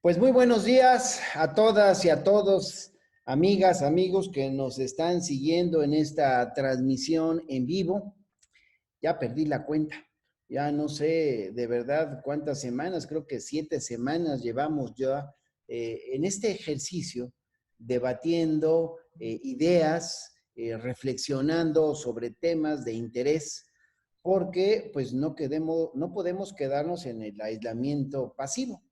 Pues muy buenos días a todas y a todos, amigas, amigos que nos están siguiendo en esta transmisión en vivo. Ya perdí la cuenta, ya no sé de verdad cuántas semanas, creo que 7 semanas llevamos ya en este ejercicio debatiendo ideas, reflexionando sobre temas de interés, porque pues no podemos quedarnos en el aislamiento pasivo.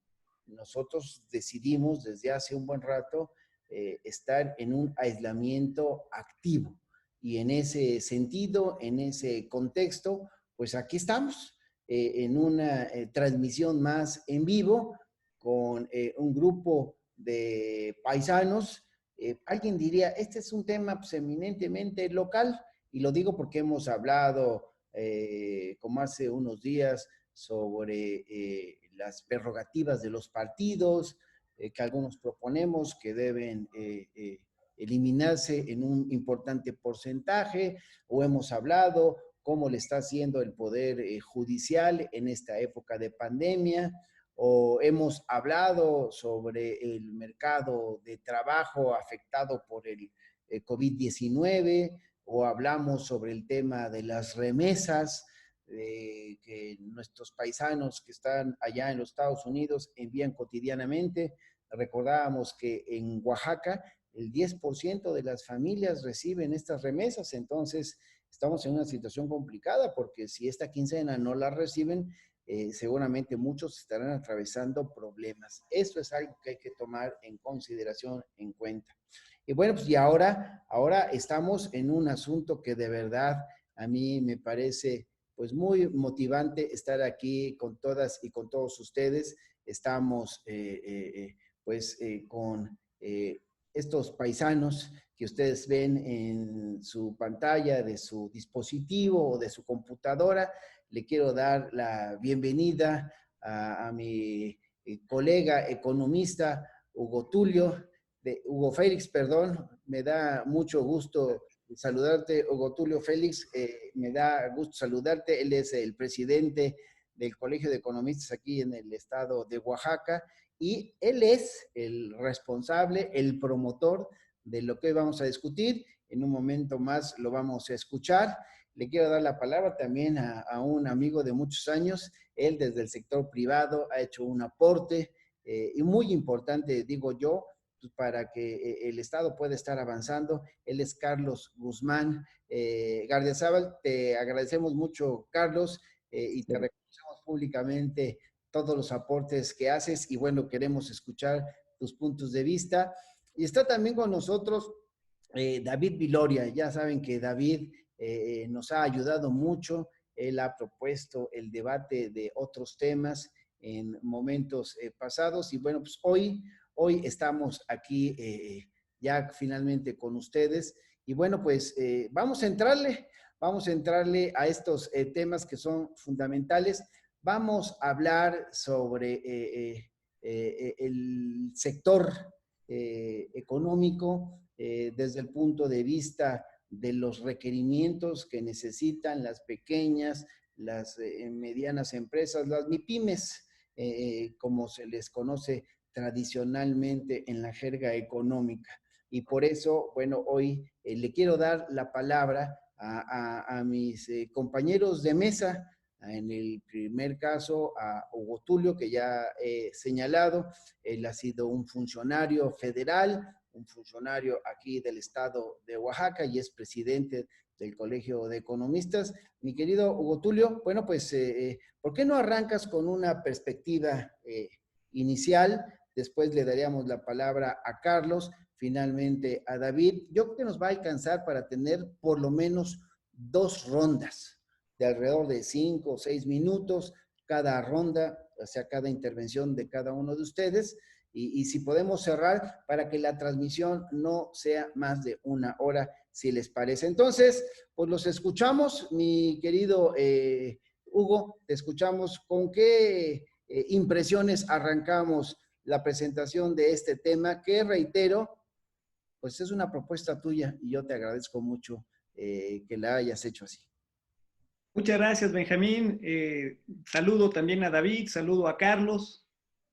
Nosotros decidimos desde hace un buen rato estar en un aislamiento activo. Y en ese sentido, en ese contexto, pues aquí estamos en una transmisión más en vivo con un grupo de paisanos. Alguien diría, este es un tema pues, eminentemente local, y lo digo porque hemos hablado, como hace unos días, sobre las prerrogativas de los partidos, que algunos proponemos que deben eliminarse en un importante porcentaje, o hemos hablado cómo le está haciendo el Poder Judicial en esta época de pandemia, o hemos hablado sobre el mercado de trabajo afectado por el COVID-19, o hablamos sobre el tema de las remesas, que nuestros paisanos que están allá en los Estados Unidos envían cotidianamente. Recordábamos que en Oaxaca el 10% de las familias reciben estas remesas, entonces estamos en una situación complicada porque si esta quincena no la reciben, seguramente muchos estarán atravesando problemas. Esto es algo que hay que tomar en consideración, en cuenta. Y bueno, pues y ahora estamos en un asunto que de verdad a mí me parece pues muy motivante estar aquí con todas y con todos ustedes. Estamos con estos paisanos que ustedes ven en su pantalla de su dispositivo o de su computadora. Le quiero dar la bienvenida a mi colega economista Hugo Félix, perdón. Me da mucho gusto saludarte, Hugo Tulio Félix. Me da gusto saludarte. Él es el presidente del Colegio de Economistas aquí en el estado de Oaxaca, y él es el responsable, el promotor de lo que hoy vamos a discutir. En un momento más lo vamos a escuchar. Le quiero dar la palabra también a un amigo de muchos años. Él desde el sector privado ha hecho un aporte y muy importante, digo yo, para que el Estado pueda estar avanzando. Él es Carlos Guzmán Gardiazabal. Te agradecemos mucho, Carlos, y te reconocemos públicamente todos los aportes que haces, y bueno, queremos escuchar tus puntos de vista. Y está también con nosotros David Viloria. Ya saben que David nos ha ayudado mucho. Él ha propuesto el debate de otros temas en momentos pasados, y bueno, pues hoy estamos aquí ya finalmente con ustedes. Y bueno, pues vamos a entrarle a estos temas que son fundamentales. Vamos a hablar sobre el sector económico desde el punto de vista de los requerimientos que necesitan las pequeñas, las medianas empresas, las MIPIMES, como se les conoce tradicionalmente en la jerga económica. Y por eso, bueno, hoy le quiero dar la palabra a mis compañeros de mesa. En el primer caso, a Hugo Tulio, que ya he señalado. Él ha sido un funcionario federal, un funcionario aquí del estado de Oaxaca, y es presidente del Colegio de Economistas. Mi querido Hugo Tulio, bueno, pues, ¿por qué no arrancas con una perspectiva inicial? Después le daríamos la palabra a Carlos, finalmente a David. Yo creo que nos va a alcanzar para tener por lo menos 2 rondas de alrededor de 5 o 6 minutos cada ronda, o sea, cada intervención de cada uno de ustedes. Y si podemos cerrar para que la transmisión no sea más de 1 hora, si les parece. Entonces, pues los escuchamos, mi querido Hugo, te escuchamos. ¿Con qué impresiones arrancamos la presentación de este tema? Que reitero, pues es una propuesta tuya, y yo te agradezco mucho que la hayas hecho así. Muchas gracias, Benjamín. Saludo también a David, saludo a Carlos.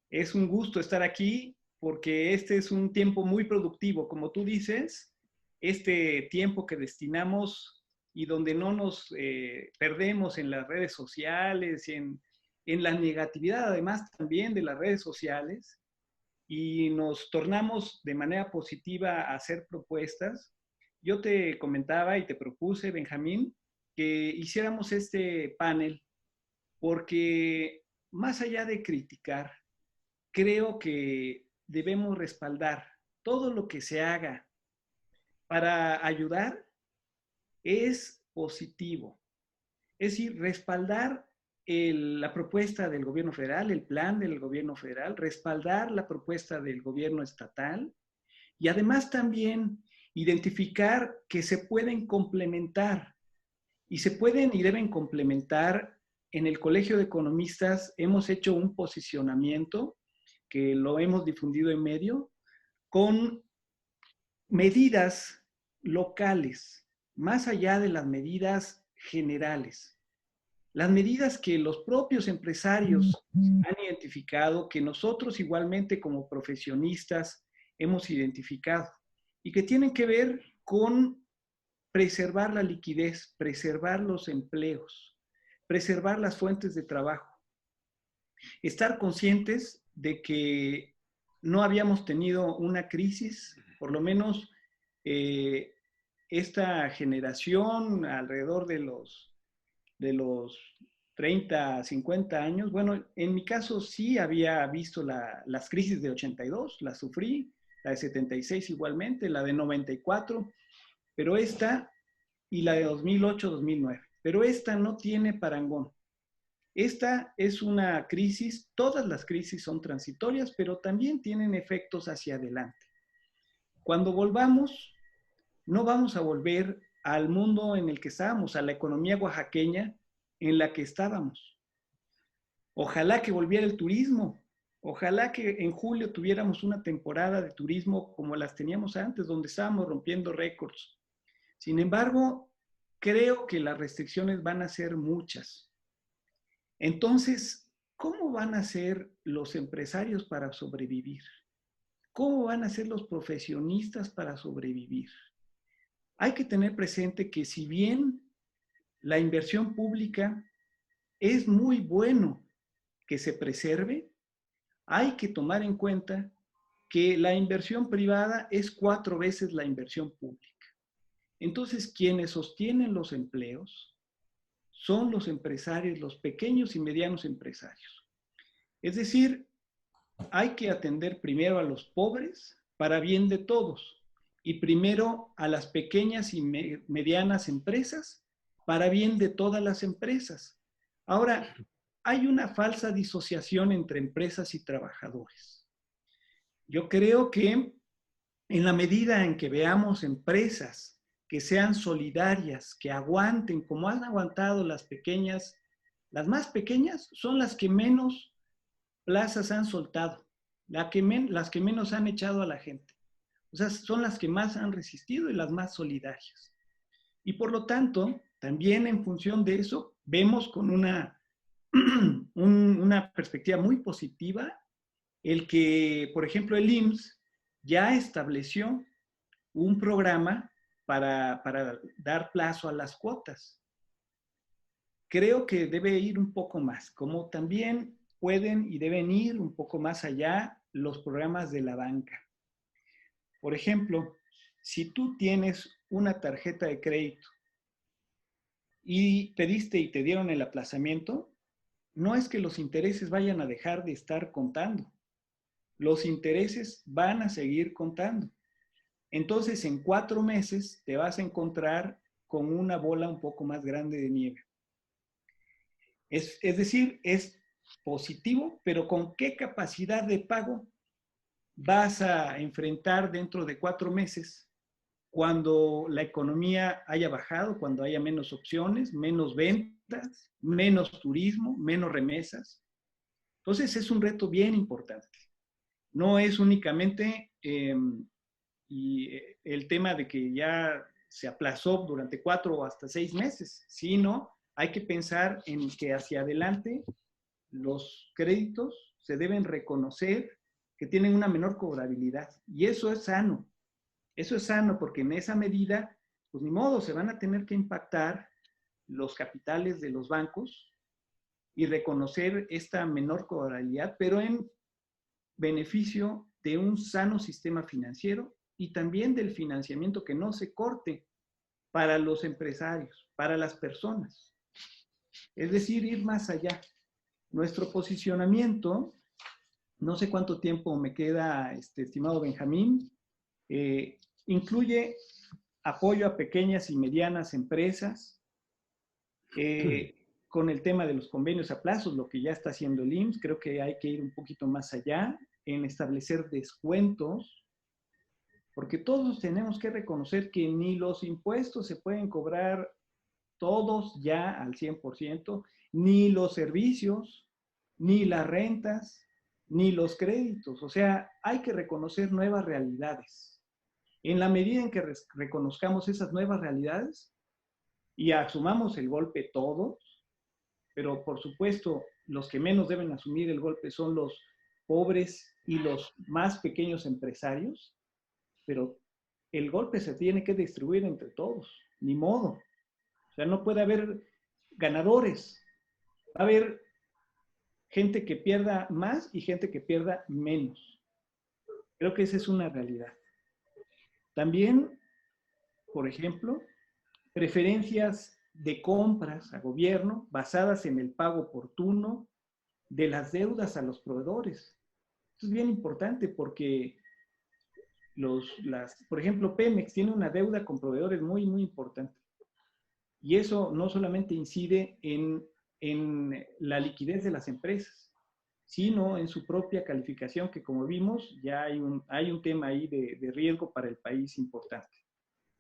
Es un gusto estar aquí porque este es un tiempo muy productivo, como tú dices, este tiempo que destinamos y donde no nos perdemos en las redes sociales, en la negatividad además también de las redes sociales, y nos tornamos de manera positiva a hacer propuestas. Yo te comentaba y te propuse, Benjamín, que hiciéramos este panel porque más allá de criticar, creo que debemos respaldar todo lo que se haga para ayudar es positivo. Es decir, respaldar la propuesta del gobierno federal, el plan del gobierno federal, respaldar la propuesta del gobierno estatal y además también identificar que se pueden complementar y se pueden y deben complementar. En el Colegio de Economistas hemos hecho un posicionamiento que lo hemos difundido en medio con medidas locales, más allá de las medidas generales. Las medidas que los propios empresarios han identificado, que nosotros igualmente como profesionistas hemos identificado y que tienen que ver con preservar la liquidez, preservar los empleos, preservar las fuentes de trabajo, estar conscientes de que no habíamos tenido una crisis, por lo menos eh, esta generación alrededor de los 30, 50 años. Bueno, en mi caso sí había visto las crisis de 82, la sufrí, la de 76 igualmente, la de 94, pero esta y la de 2008, 2009. Pero esta no tiene parangón. Esta es una crisis, todas las crisis son transitorias, pero también tienen efectos hacia adelante. Cuando volvamos, no vamos a volver al mundo en el que estábamos, a la economía oaxaqueña en la que estábamos. Ojalá que volviera el turismo, ojalá que en julio tuviéramos una temporada de turismo como las teníamos antes, donde estábamos rompiendo récords. Sin embargo, creo que las restricciones van a ser muchas. Entonces, ¿cómo van a ser los empresarios para sobrevivir? ¿Cómo van a ser los profesionistas para sobrevivir? Hay que tener presente que si bien la inversión pública es muy bueno que se preserve, hay que tomar en cuenta que la inversión privada es 4 veces la inversión pública. Entonces, quienes sostienen los empleos son los empresarios, los pequeños y medianos empresarios. Es decir, hay que atender primero a los pobres para bien de todos y primero a las pequeñas y medianas empresas para bien de todas las empresas. Ahora, hay una falsa disociación entre empresas y trabajadores. Yo creo que en la medida en que veamos empresas que sean solidarias, que aguanten como han aguantado las pequeñas, las más pequeñas son las que menos plazas han soltado, las que menos han echado a la gente. O sea, son las que más han resistido y las más solidarias. Y por lo tanto, también en función de eso, vemos con una perspectiva muy positiva el que, por ejemplo, el IMSS ya estableció un programa para dar plazo a las cuotas. Creo que debe ir un poco más, como también pueden y deben ir un poco más allá los programas de la banca. Por ejemplo, si tú tienes una tarjeta de crédito y pediste y te dieron el aplazamiento, no es que los intereses vayan a dejar de estar contando. Los intereses van a seguir contando. Entonces, en 4 meses te vas a encontrar con una bola un poco más grande de nieve. Es decir, es positivo, pero ¿con qué capacidad de pago vas a enfrentar dentro de 4 meses cuando la economía haya bajado, cuando haya menos opciones, menos ventas, menos turismo, menos remesas? Entonces es un reto bien importante. No es únicamente el tema de que ya se aplazó durante 4 o hasta 6 meses, sino hay que pensar en que hacia adelante los créditos se deben reconocer que tienen una menor cobrabilidad. Y eso es sano. Eso es sano porque en esa medida, pues ni modo, se van a tener que impactar los capitales de los bancos y reconocer esta menor cobrabilidad, pero en beneficio de un sano sistema financiero y también del financiamiento que no se corte para los empresarios, para las personas. Es decir, ir más allá. Nuestro posicionamiento, no sé cuánto tiempo me queda, estimado Benjamín, incluye apoyo a pequeñas y medianas empresas, con el tema de los convenios a plazos, lo que ya está haciendo el IMSS, creo que hay que ir un poquito más allá en establecer descuentos, porque todos tenemos que reconocer que ni los impuestos se pueden cobrar todos ya al 100%, ni los servicios, ni las rentas, ni los créditos. O sea, hay que reconocer nuevas realidades. En la medida en que reconozcamos esas nuevas realidades y asumamos el golpe todos, pero por supuesto los que menos deben asumir el golpe son los pobres y los más pequeños empresarios, pero el golpe se tiene que distribuir entre todos, ni modo. O sea, no puede haber ganadores, va a haber gente que pierda más y gente que pierda menos. Creo que esa es una realidad. También, por ejemplo, preferencias de compras a gobierno basadas en el pago oportuno de las deudas a los proveedores. Esto es bien importante porque por ejemplo, Pemex tiene una deuda con proveedores muy, muy importante. Y eso no solamente incide en la liquidez de las empresas, sino en su propia calificación, que como vimos, ya hay un tema ahí de riesgo para el país importante.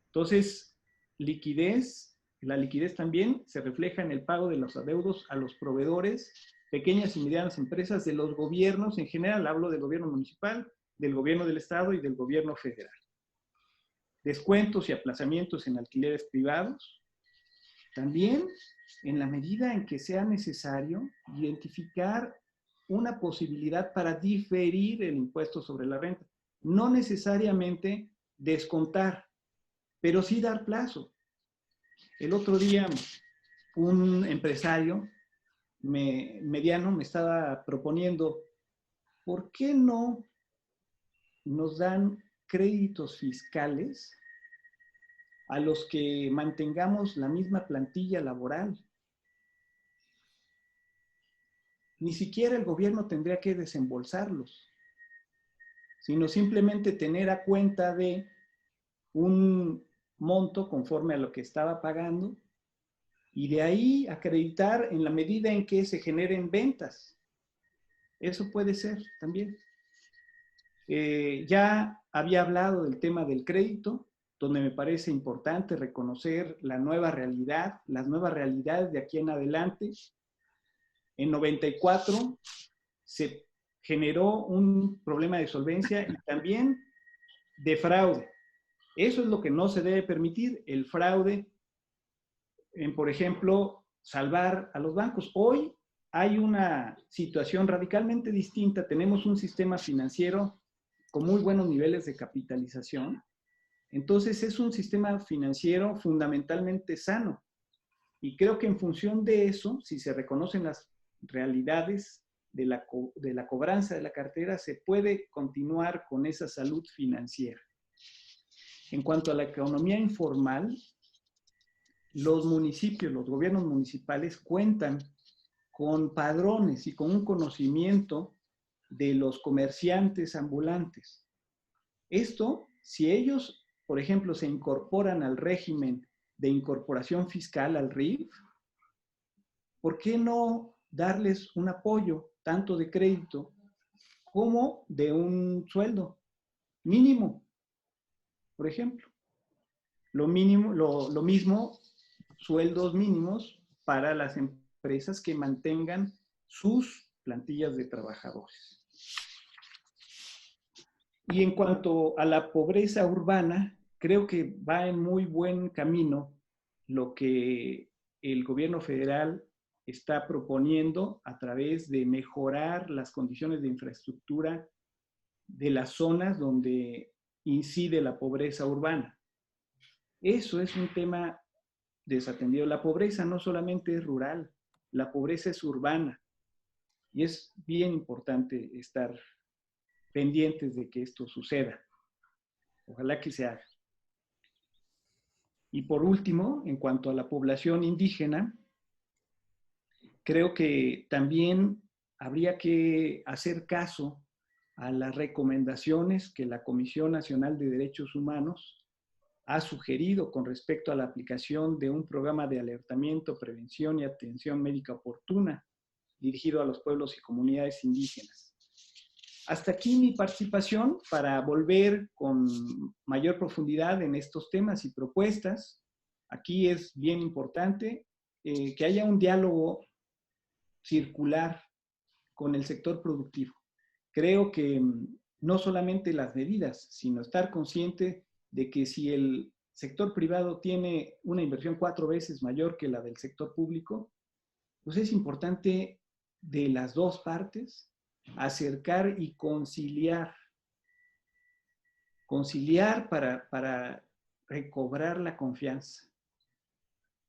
Entonces, la liquidez también se refleja en el pago de los adeudos a los proveedores, pequeñas y medianas empresas de los gobiernos, en general hablo del gobierno municipal, del gobierno del estado y del gobierno federal. Descuentos y aplazamientos en alquileres privados. También, en la medida en que sea necesario, identificar una posibilidad para diferir el impuesto sobre la renta. No necesariamente descontar, pero sí dar plazo. El otro día, un empresario mediano me estaba proponiendo, ¿por qué no nos dan créditos fiscales a los que mantengamos la misma plantilla laboral? Ni siquiera el gobierno tendría que desembolsarlos, sino simplemente tener a cuenta de un monto conforme a lo que estaba pagando y de ahí acreditar en la medida en que se generen ventas. Eso puede ser también. Ya había hablado del tema del crédito, donde me parece importante reconocer la nueva realidad, las nuevas realidades de aquí en adelante. En 94 se generó un problema de solvencia y también de fraude. Eso es lo que no se debe permitir, el fraude en, por ejemplo, salvar a los bancos. Hoy hay una situación radicalmente distinta. Tenemos un sistema financiero con muy buenos niveles de capitalización. Entonces es un sistema financiero fundamentalmente sano. Y creo que en función de eso, si se reconocen las realidades de la cobranza de la cartera, se puede continuar con esa salud financiera. En cuanto a la economía informal, los municipios, los gobiernos municipales cuentan con padrones y con un conocimiento de los comerciantes ambulantes. Esto, si ellos, por ejemplo, se incorporan al régimen de incorporación fiscal, al RIF, ¿por qué no darles un apoyo, tanto de crédito como de un sueldo mínimo, por ejemplo? Lo mismo, sueldos mínimos para las empresas que mantengan sus plantillas de trabajadores. Y en cuanto a la pobreza urbana, creo que va en muy buen camino lo que el gobierno federal está proponiendo a través de mejorar las condiciones de infraestructura de las zonas donde incide la pobreza urbana. Eso es un tema desatendido. La pobreza no solamente es rural, la pobreza es urbana. Y es bien importante estar pendientes de que esto suceda. Ojalá que se haga. Y por último, en cuanto a la población indígena, creo que también habría que hacer caso a las recomendaciones que la Comisión Nacional de Derechos Humanos ha sugerido con respecto a la aplicación de un programa de alertamiento, prevención y atención médica oportuna dirigido a los pueblos y comunidades indígenas. Hasta aquí mi participación para volver con mayor profundidad en estos temas y propuestas. Aquí es bien importante que haya un diálogo circular con el sector productivo. Creo que no solamente las medidas, sino estar consciente de que si el sector privado tiene una inversión 4 veces mayor que la del sector público, pues es importante de las dos partes acercar y conciliar para recobrar la confianza.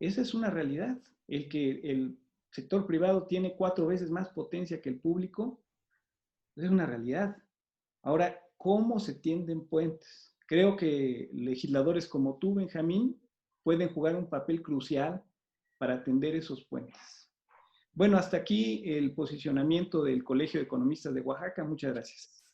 Esa es una realidad. El que el sector privado tiene 4 veces más potencia que el público, es una realidad. Ahora, ¿cómo se tienden puentes? Creo que legisladores como tú, Benjamín, pueden jugar un papel crucial para atender esos puentes. Bueno, hasta aquí el posicionamiento del Colegio de Economistas de Oaxaca. Muchas gracias.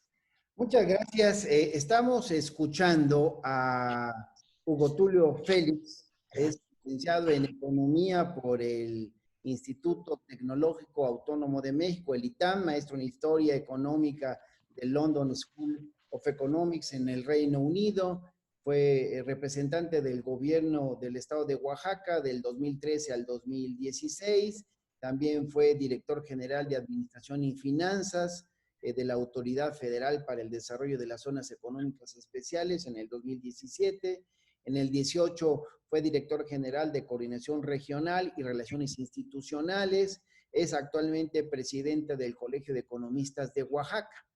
Muchas gracias. Estamos escuchando a Hugo Tulio Félix, es licenciado en Economía por el Instituto Tecnológico Autónomo de México, el ITAM, maestro en Historia Económica del London School of Economics en el Reino Unido. Fue representante del gobierno del estado de Oaxaca del 2013 al 2016. También fue director general de Administración y Finanzas de la Autoridad Federal para el Desarrollo de las Zonas Económicas Especiales en el 2017. En el 18 fue director general de Coordinación Regional y Relaciones Institucionales. Es actualmente presidente del Colegio de Economistas de Oaxaca.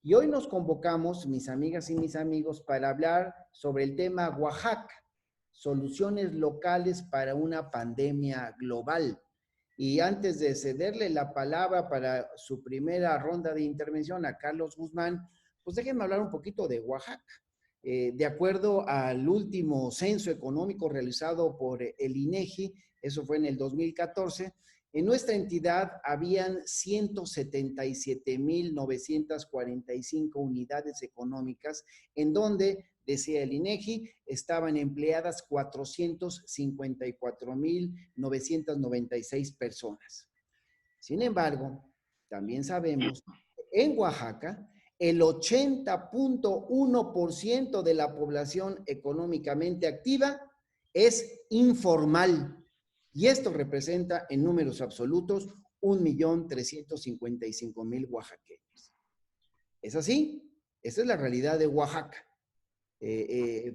Y hoy nos convocamos, mis amigas y mis amigos, para hablar sobre el tema Oaxaca, soluciones locales para una pandemia global. Y antes de cederle la palabra para su primera ronda de intervención a Carlos Guzmán, pues déjenme hablar un poquito de Oaxaca. De acuerdo al último censo económico realizado por el INEGI, eso fue en el 2014, en nuestra entidad habían 177,945 unidades económicas, en donde, decía el INEGI, estaban empleadas 454,996 personas. Sin embargo, también sabemos que en Oaxaca, el 80.1% de la población económicamente activa es informal. Y esto representa en números absolutos 1,355,000 oaxaqueños. ¿Es así? Esa es la realidad de Oaxaca.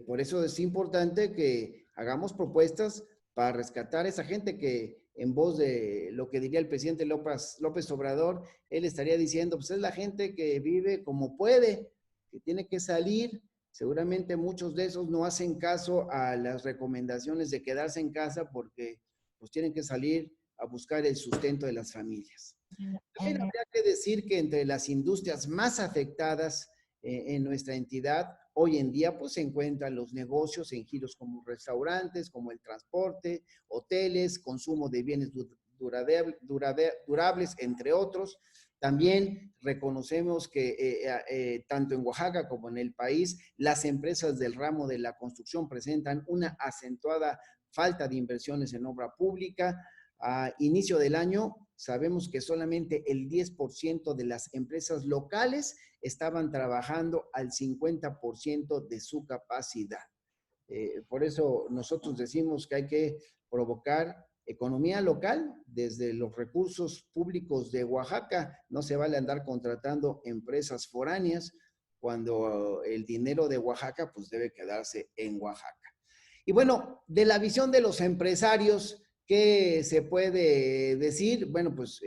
Por eso es importante que hagamos propuestas para rescatar a esa gente que, en voz de lo que diría el presidente López Obrador, él estaría diciendo, pues es la gente que vive como puede, que tiene que salir. Seguramente muchos de esos no hacen caso a las recomendaciones de quedarse en casa porque pues tienen que salir a buscar el sustento de las familias. También habría que decir que entre las industrias más afectadas en nuestra entidad, hoy en día pues se encuentran los negocios en giros como restaurantes, como el transporte, hoteles, consumo de bienes durables, entre otros. También reconocemos que tanto en Oaxaca como en el país, las empresas del ramo de la construcción presentan una acentuada falta de inversiones en obra pública. A inicio del año, sabemos que solamente el 10% de las empresas locales estaban trabajando al 50% de su capacidad. Por eso nosotros decimos que hay que provocar economía local desde los recursos públicos de Oaxaca. No se vale andar contratando empresas foráneas cuando el dinero de Oaxaca pues debe quedarse en Oaxaca. Y bueno, de la visión de los empresarios, ¿Qué se puede decir? Bueno, pues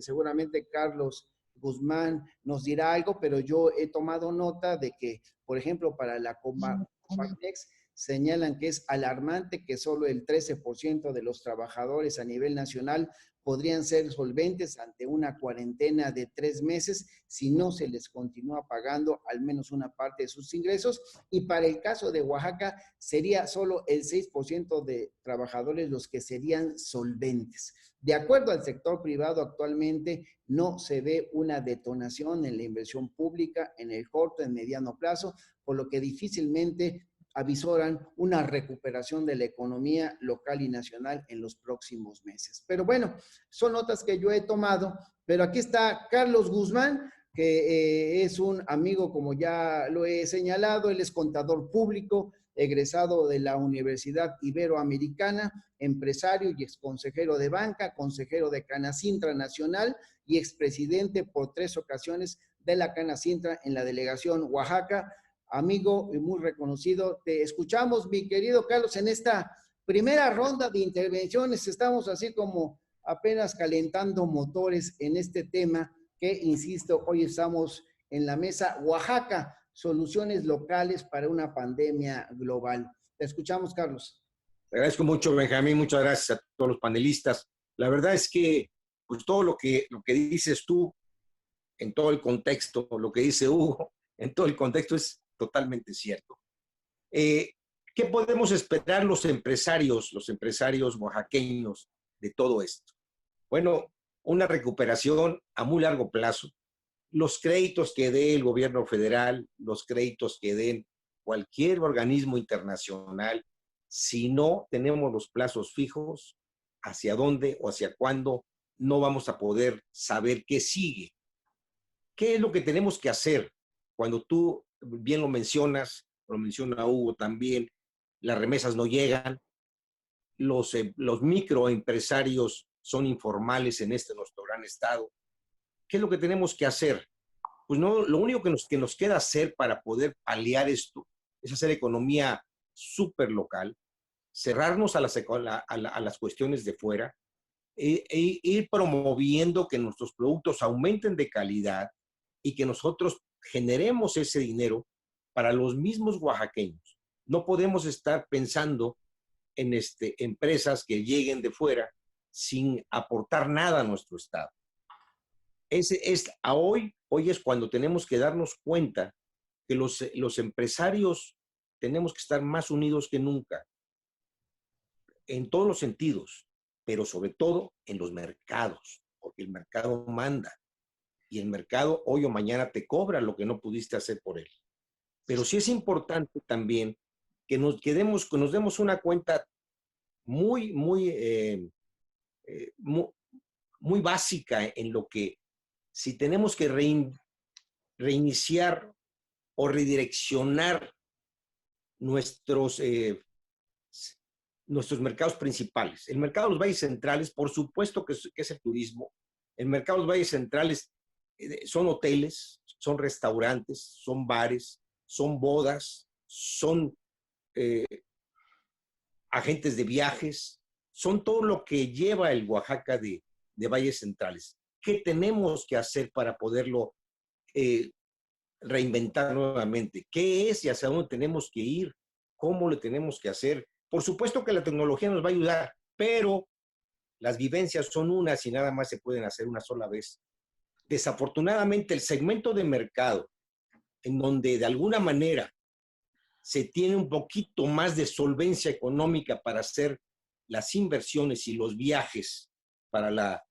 seguramente Carlos Guzmán nos dirá algo, pero yo he tomado nota de que, por ejemplo, para la Coparmex señalan que es alarmante que solo el 13% de los trabajadores a nivel nacional podrían ser solventes ante una cuarentena de 3 meses si no se les continúa pagando al menos una parte de sus ingresos. Y para el caso de Oaxaca, sería solo el 6% de trabajadores los que serían solventes. De acuerdo al sector privado, actualmente no se ve una detonación en la inversión pública en el corto y mediano plazo, por lo que difícilmente avisoran una recuperación de la economía local y nacional en los próximos meses. Pero bueno, son notas que yo he tomado, pero aquí está Carlos Guzmán, que es un amigo, como ya lo he señalado, él es contador público, egresado de la Universidad Iberoamericana, empresario y exconsejero de banca, consejero de Canacintra Nacional y expresidente por 3 ocasiones de la Canacintra en la delegación Oaxaca. Amigo y muy reconocido, te escuchamos, mi querido Carlos, en esta primera ronda de intervenciones. Estamos así como apenas calentando motores en este tema que, insisto, hoy estamos en la mesa Oaxaca, soluciones locales para una pandemia global. Te escuchamos, Carlos. Te agradezco mucho, Benjamín. Muchas gracias a todos los panelistas. La verdad es que pues, todo lo que dices tú, en todo el contexto, lo que dice Hugo, en todo el contexto es totalmente cierto. ¿Qué podemos esperar los empresarios oaxaqueños de todo esto? Bueno, una recuperación a muy largo plazo. Los créditos que dé el gobierno federal, los créditos que den cualquier organismo internacional, si no tenemos los plazos fijos, hacia dónde o hacia cuándo, no vamos a poder saber qué sigue. ¿Qué es lo que tenemos que hacer? Cuando tú bien lo mencionas, lo menciona Hugo también, las remesas no llegan, los microempresarios son informales en nuestro gran estado. ¿Qué es lo que tenemos que hacer? Pues no, lo único que nos queda hacer para poder paliar esto es hacer economía súper local, cerrarnos a las cuestiones de fuera, ir promoviendo que nuestros productos aumenten de calidad y que nosotros generemos ese dinero para los mismos oaxaqueños. No podemos estar pensando en empresas que lleguen de fuera sin aportar nada a nuestro estado. Hoy es cuando tenemos que darnos cuenta que los empresarios tenemos que estar más unidos que nunca, en todos los sentidos, pero sobre todo en los mercados, porque el mercado manda y el mercado hoy o mañana te cobra lo que no pudiste hacer por él. Pero sí es importante también que nos demos una cuenta muy, muy, muy, muy básica en lo que si tenemos que reiniciar o redireccionar nuestros mercados principales. El mercado de los valles centrales, por supuesto que es el turismo. El mercado de los valles centrales son hoteles, son restaurantes, son bares, son bodas, son agentes de viajes, son todo lo que lleva el Oaxaca de valles centrales. ¿Qué tenemos que hacer para poderlo reinventar nuevamente? ¿Qué es y hacia dónde tenemos que ir? ¿Cómo lo tenemos que hacer? Por supuesto que la tecnología nos va a ayudar, pero las vivencias son unas y nada más se pueden hacer una sola vez. Desafortunadamente, el segmento de mercado en donde de alguna manera se tiene un poquito más de solvencia económica para hacer las inversiones y los viajes para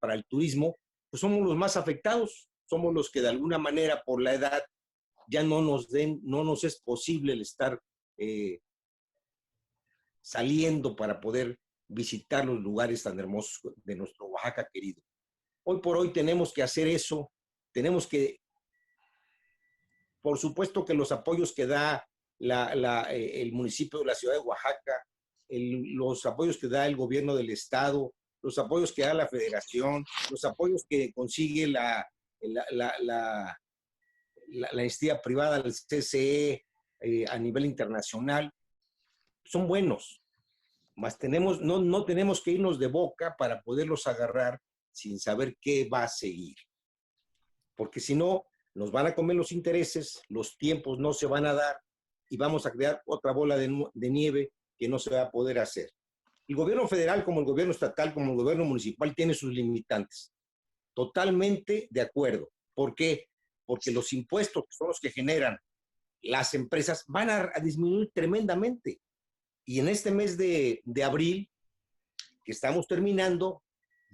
el turismo, pues somos los más afectados, somos los que de alguna manera por la edad ya no nos es posible el estar saliendo para poder visitar los lugares tan hermosos de nuestro Oaxaca querido. Hoy por hoy tenemos que hacer eso, tenemos que, por supuesto que los apoyos que da el municipio de la ciudad de Oaxaca, los apoyos que da el gobierno del estado, los apoyos que da la federación, los apoyos que consigue la entidad privada, el CCE, a nivel internacional, son buenos. no tenemos que irnos de boca para poderlos agarrar sin saber qué va a seguir. Porque si no, nos van a comer los intereses, los tiempos no se van a dar y vamos a crear otra bola de nieve que no se va a poder hacer. El gobierno federal, como el gobierno estatal, como el gobierno municipal, tiene sus limitantes. Totalmente de acuerdo. ¿Por qué? Porque los impuestos, que son los que generan las empresas, van a disminuir tremendamente. Y en este mes de abril, que estamos terminando,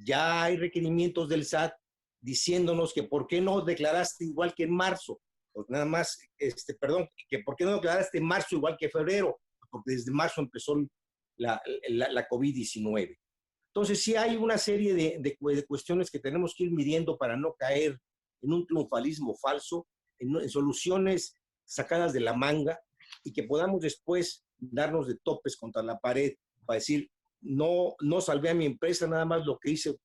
ya hay requerimientos del SAT diciéndonos que por qué no declaraste igual que en marzo. Pues nada más, que por qué no declaraste en marzo igual que febrero, porque desde marzo empezó la COVID-19. Entonces sí hay una serie de cuestiones que tenemos que ir midiendo para no caer en un triunfalismo falso, en soluciones sacadas de la manga y que podamos después darnos de topes contra la pared para decir, no salvé a mi empresa, nada más lo que hice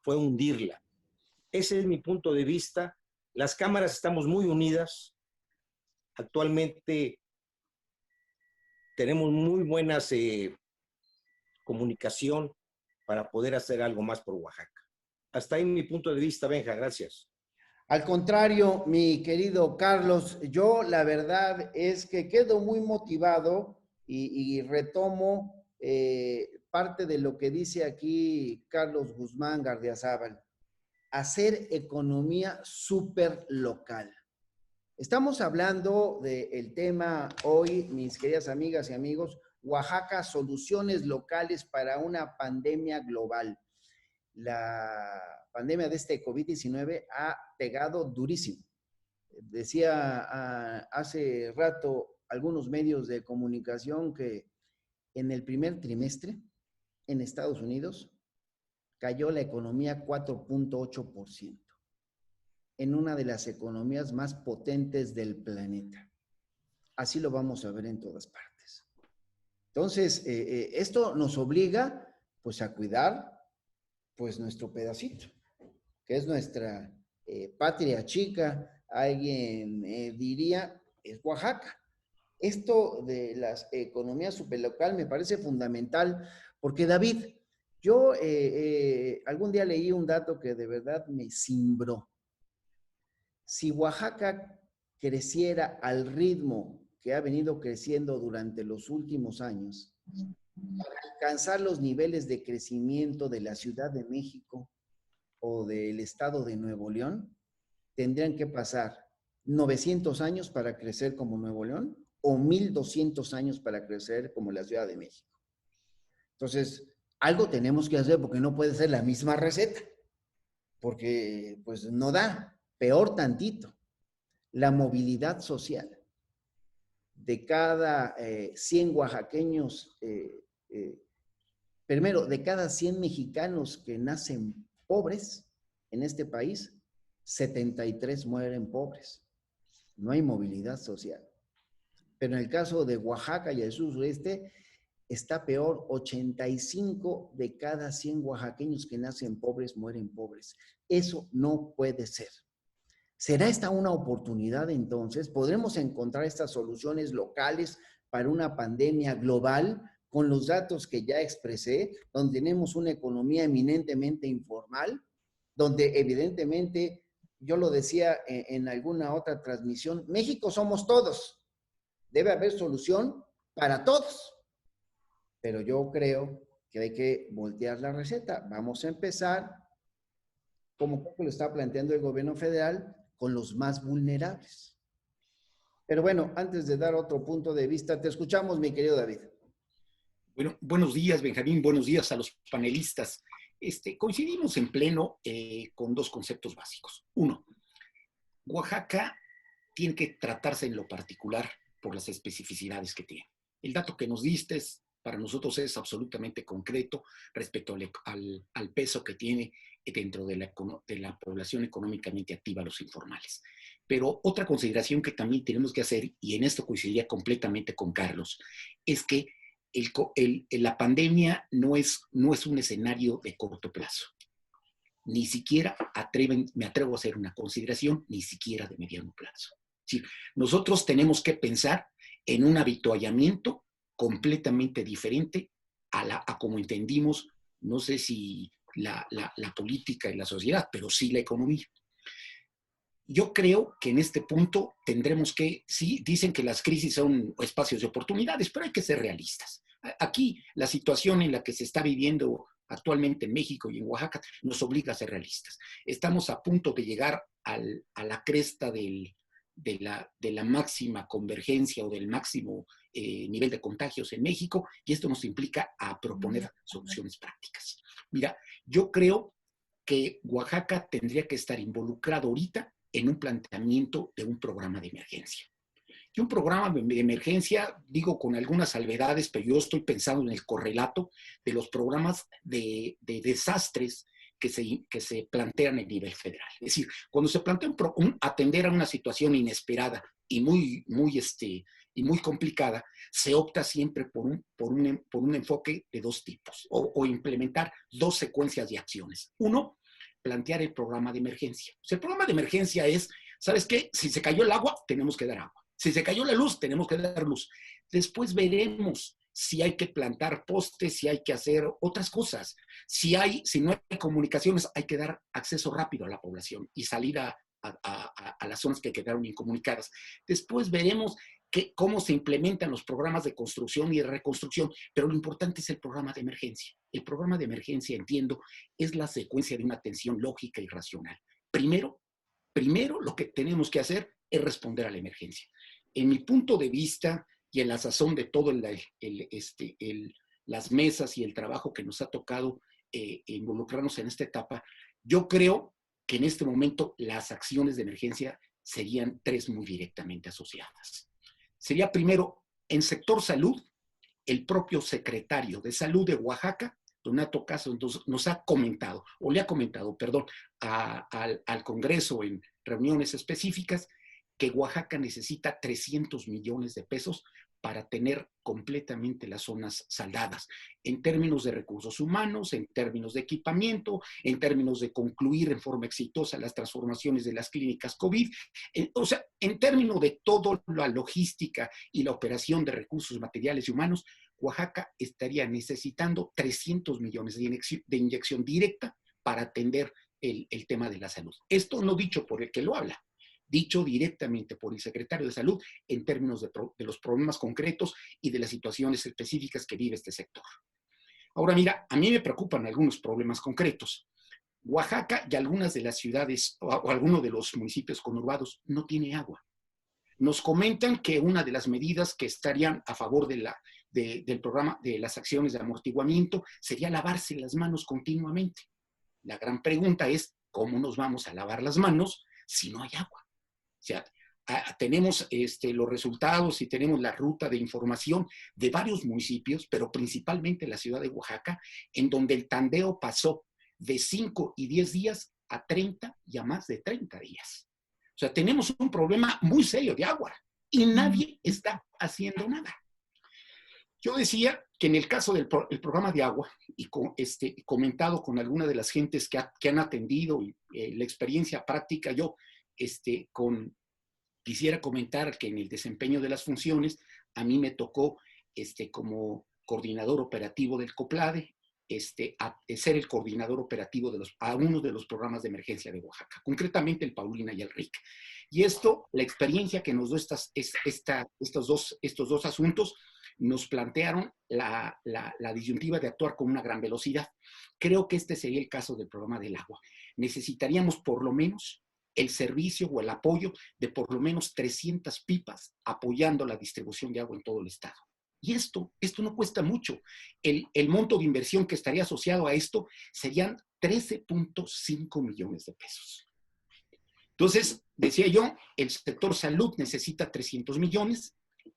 fue hundirla. Ese es mi punto de vista. Las cámaras estamos muy unidas. Actualmente tenemos muy buenas comunicación para poder hacer algo más por Oaxaca. Hasta ahí mi punto de vista, Benja, gracias. Al contrario, mi querido Carlos, yo la verdad es que quedo muy motivado y retomo parte de lo que dice aquí Carlos Guzmán Gardiazabal, hacer economía súper local. Estamos hablando del tema hoy, mis queridas amigas y amigos, Oaxaca, soluciones locales para una pandemia global. La pandemia de este COVID-19 ha pegado durísimo. Decía hace rato algunos medios de comunicación que en el primer trimestre en Estados Unidos cayó la economía 4.8%, en una de las economías más potentes del planeta. Así lo vamos a ver en todas partes. Entonces, esto nos obliga pues a cuidar pues nuestro pedacito, que es nuestra patria chica, alguien diría, es Oaxaca. Esto de las economías superlocal me parece fundamental, porque David, yo algún día leí un dato que de verdad me cimbró. Si Oaxaca creciera al ritmo que ha venido creciendo durante los últimos años, para alcanzar los niveles de crecimiento de la Ciudad de México o del estado de Nuevo León, tendrían que pasar 900 años para crecer como Nuevo León o 1200 años para crecer como la Ciudad de México. Entonces, algo tenemos que hacer porque no puede ser la misma receta, porque pues no da, peor tantito. La movilidad social de cada 100 oaxaqueños, primero, de cada 100 mexicanos que nacen pobres en este país, 73 mueren pobres. No hay movilidad social. Pero en el caso de Oaxaca y el sur-sureste, está peor, 85 de cada 100 oaxaqueños que nacen pobres mueren pobres. Eso no puede ser. ¿Será esta una oportunidad entonces? ¿Podremos encontrar estas soluciones locales para una pandemia global con los datos que ya expresé, donde tenemos una economía eminentemente informal, donde evidentemente, yo lo decía en alguna otra transmisión, México somos todos. Debe haber solución para todos. Pero yo creo que hay que voltear la receta. Vamos a empezar, como lo está planteando el gobierno federal, con los más vulnerables. Pero bueno, antes de dar otro punto de vista, te escuchamos, mi querido David. Bueno, buenos días, Benjamín, buenos días a los panelistas. Coincidimos en pleno con dos conceptos básicos. Uno, Oaxaca tiene que tratarse en lo particular por las especificidades que tiene. El dato que nos diste para nosotros es absolutamente concreto respecto al peso que tiene dentro de la población económicamente activa, los informales. Pero otra consideración que también tenemos que hacer, y en esto coincidiría completamente con Carlos, es que la pandemia no es un escenario de corto plazo. Ni siquiera me atrevo a hacer una consideración, ni siquiera de mediano plazo. Sí, nosotros tenemos que pensar en un avituallamiento completamente diferente a como entendimos, no sé si la política y la sociedad, pero sí la economía. Yo creo que en este punto tendremos que, sí, dicen que las crisis son espacios de oportunidades, pero hay que ser realistas. Aquí la situación en la que se está viviendo actualmente en México y en Oaxaca nos obliga a ser realistas. Estamos a punto de llegar a la cresta de la máxima convergencia o del máximo nivel de contagios en México, y esto nos implica a proponer soluciones prácticas. Mira, yo creo que Oaxaca tendría que estar involucrado ahorita en un planteamiento de un programa de emergencia. Y un programa de emergencia, digo con algunas salvedades, pero yo estoy pensando en el correlato de los programas de desastres que se plantean a nivel federal. Es decir, cuando se plantea atender a una situación inesperada y muy complicada, se opta siempre por un enfoque de dos tipos, o implementar dos secuencias de acciones. Uno, plantear el programa de emergencia. O sea, el programa de emergencia es, ¿sabes qué? Si se cayó el agua, tenemos que dar agua. Si se cayó la luz, tenemos que dar luz. Después veremos si hay que plantar postes, si hay que hacer otras cosas. Si no hay comunicaciones, hay que dar acceso rápido a la población y salir a las zonas que quedaron incomunicadas. Después veremos cómo se implementan los programas de construcción y de reconstrucción, pero lo importante es el programa de emergencia. El programa de emergencia, entiendo, es la secuencia de una atención lógica y racional. Primero lo que tenemos que hacer es responder a la emergencia. En mi punto de vista y en la sazón de todo las mesas y el trabajo que nos ha tocado involucrarnos en esta etapa, yo creo que en este momento las acciones de emergencia serían tres muy directamente asociadas. Sería primero, en sector salud, el propio secretario de Salud de Oaxaca, Donato Caso, nos ha comentado, o le ha comentado, perdón, al Congreso en reuniones específicas, que Oaxaca necesita 300 millones de pesos para tener completamente las zonas saldadas, en términos de recursos humanos, en términos de equipamiento, en términos de concluir en forma exitosa las transformaciones de las clínicas COVID, o sea, en términos de toda la logística y la operación de recursos materiales y humanos, Oaxaca estaría necesitando 300 millones de inyección directa para atender el tema de la salud. Esto no dicho por el que lo habla, dicho directamente por el secretario de Salud en términos de los problemas concretos y de las situaciones específicas que vive este sector. Ahora mira, a mí me preocupan algunos problemas concretos. Oaxaca y algunas de las ciudades o algunos de los municipios conurbados no tiene agua. Nos comentan que una de las medidas que estarían a favor del programa de las acciones de amortiguamiento sería lavarse las manos continuamente. La gran pregunta es, ¿cómo nos vamos a lavar las manos si no hay agua? O sea, tenemos los resultados y tenemos la ruta de información de varios municipios, pero principalmente la ciudad de Oaxaca, en donde el tandeo pasó de 5 y 10 días a 30 y a más de 30 días. O sea, tenemos un problema muy serio de agua y nadie está haciendo nada. Yo decía que en el caso del programa de agua, y comentado con alguna de las gentes que han atendido y la experiencia práctica, yo quisiera comentar que en el desempeño de las funciones, a mí me tocó como coordinador operativo del COPLADE, ser el coordinador operativo a uno de los programas de emergencia de Oaxaca, concretamente el Paulina y el RIC. Y la experiencia que nos dio estos dos asuntos, nos plantearon la disyuntiva de actuar con una gran velocidad. Creo que este sería el caso del programa del agua. Necesitaríamos por lo menos el servicio o el apoyo de por lo menos 300 pipas apoyando la distribución de agua en todo el estado. Y esto no cuesta mucho. El monto de inversión que estaría asociado a esto serían 13.5 millones de pesos. Entonces, decía yo, el sector salud necesita 300 millones,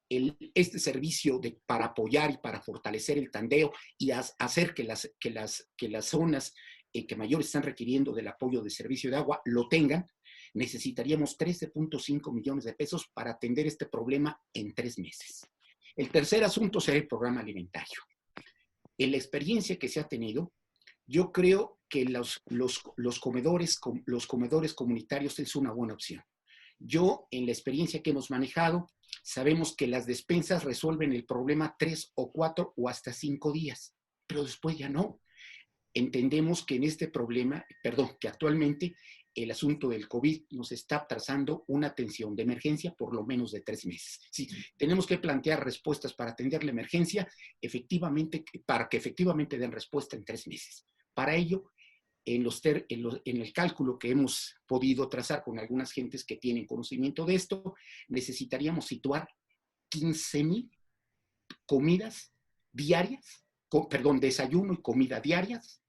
este servicio para apoyar y para fortalecer el tandeo y hacer que las zonas que mayores están requiriendo del apoyo de servicio de agua lo tengan, necesitaríamos 13.5 millones de pesos para atender este problema en 3 meses. El tercer asunto será el programa alimentario. En la experiencia que se ha tenido, yo creo que los comedores comunitarios es una buena opción. Yo, en la experiencia que hemos manejado, sabemos que las despensas resuelven el problema 3 o 4 o hasta 5 días. pero después ya no. Entendemos que en este problema, que actualmente el asunto del COVID nos está trazando una atención de emergencia por lo menos de 3 meses. Sí, tenemos que plantear respuestas para atender la emergencia, para que efectivamente den respuesta en 3 meses. Para ello, en el cálculo que hemos podido trazar con algunas gentes que tienen conocimiento de esto, necesitaríamos situar 15,000 comidas diarias, desayuno y comida diarias,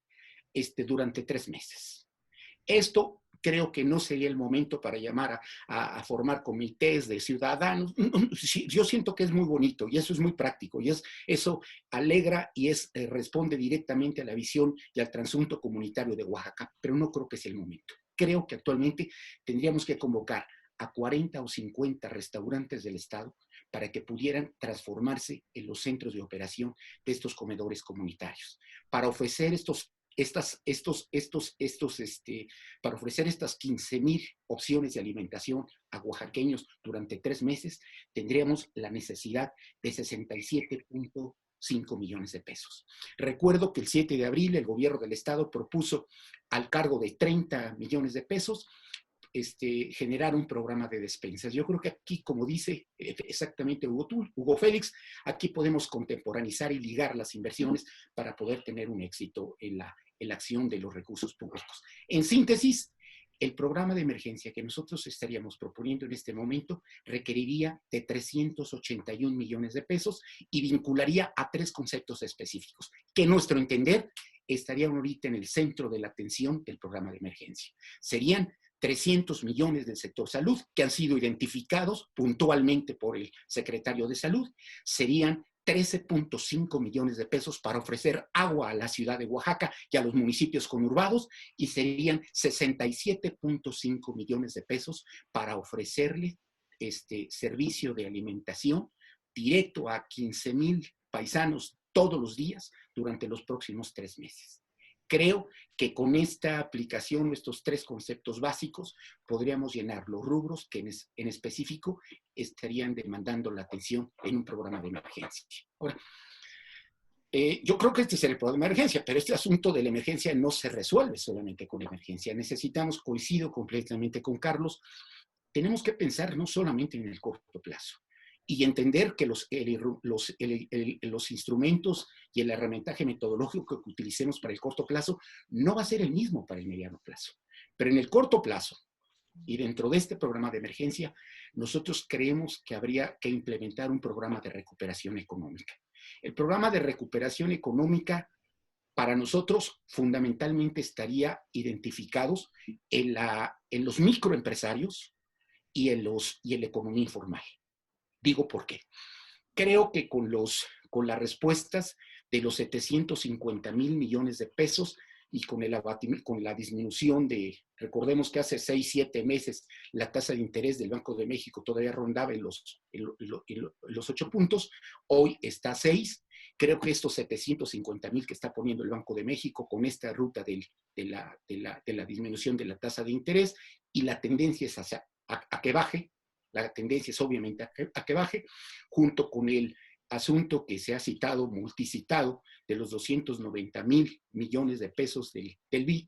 durante 3 meses. Esto creo que no sería el momento para llamar a formar comités de ciudadanos. Yo siento que es muy bonito y eso es muy práctico y eso alegra y responde directamente a la visión y al transunto comunitario de Oaxaca, pero no creo que sea el momento. Creo que actualmente tendríamos que convocar a 40 o 50 restaurantes del Estado para que pudieran transformarse en los centros de operación de estos comedores comunitarios, para ofrecer para ofrecer estas 15,000 opciones de alimentación a oaxaqueños durante 3 meses, tendríamos la necesidad de 67.5 millones de pesos. Recuerdo que el 7 de abril el gobierno del estado propuso al cargo de 30 millones de pesos generar un programa de despensas. Yo creo que aquí, como dice exactamente Hugo Félix, aquí podemos contemporaneizar y ligar las inversiones para poder tener un éxito en la acción de los recursos públicos. En síntesis, el programa de emergencia que nosotros estaríamos proponiendo en este momento requeriría de 381 millones de pesos y vincularía a 3 conceptos específicos, que a nuestro entender estarían ahorita en el centro de la atención del programa de emergencia. Serían 300 millones del sector salud, que han sido identificados puntualmente por el secretario de Salud. Serían 13.5 millones de pesos para ofrecer agua a la ciudad de Oaxaca y a los municipios conurbados, y serían 67.5 millones de pesos para ofrecerle servicio de alimentación directo a 15,000 paisanos todos los días durante los próximos 3 meses. Creo que con esta aplicación, estos 3 conceptos básicos, podríamos llenar los rubros que en específico estarían demandando la atención en un programa de emergencia. Ahora, yo creo que este sería el programa de emergencia, pero este asunto de la emergencia no se resuelve solamente con la emergencia. Necesitamos, coincido completamente con Carlos, tenemos que pensar no solamente en el corto plazo y entender que los instrumentos y el herramientaje metodológico que utilicemos para el corto plazo no va a ser el mismo para el mediano plazo. Pero en el corto plazo y dentro de este programa de emergencia, nosotros creemos que habría que implementar un programa de recuperación económica. El programa de recuperación económica para nosotros fundamentalmente estaría identificados en los microempresarios y en la economía informal. Digo por qué. Creo que con las respuestas de los 750,000 millones de pesos y con la disminución recordemos que hace 6, 7 meses la tasa de interés del Banco de México todavía rondaba en los 8 puntos, hoy está a 6. Creo que estos 750,000 que está poniendo el Banco de México con esta ruta de la disminución de la tasa de interés, y la tendencia es a que baje. La tendencia es obviamente a que baje, junto con el asunto que se ha citado, multicitado, de los 290,000 millones de pesos del BID,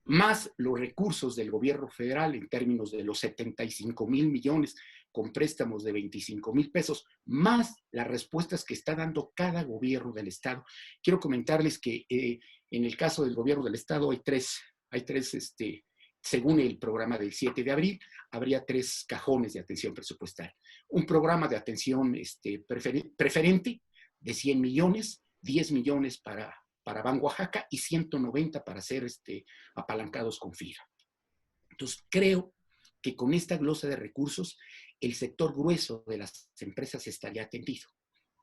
más los recursos del gobierno federal en términos de los 75,000 millones con préstamos de 25,000 pesos, más las respuestas que está dando cada gobierno del estado. Quiero comentarles que en el caso del gobierno del estado hay tres según el programa del 7 de abril, habría 3 cajones de atención presupuestaria. Un programa de atención preferente de 100 millones, 10 millones para Ban Oaxaca y 190 para ser apalancados con FIRA. Entonces, creo que con esta glosa de recursos, el sector grueso de las empresas estaría atendido.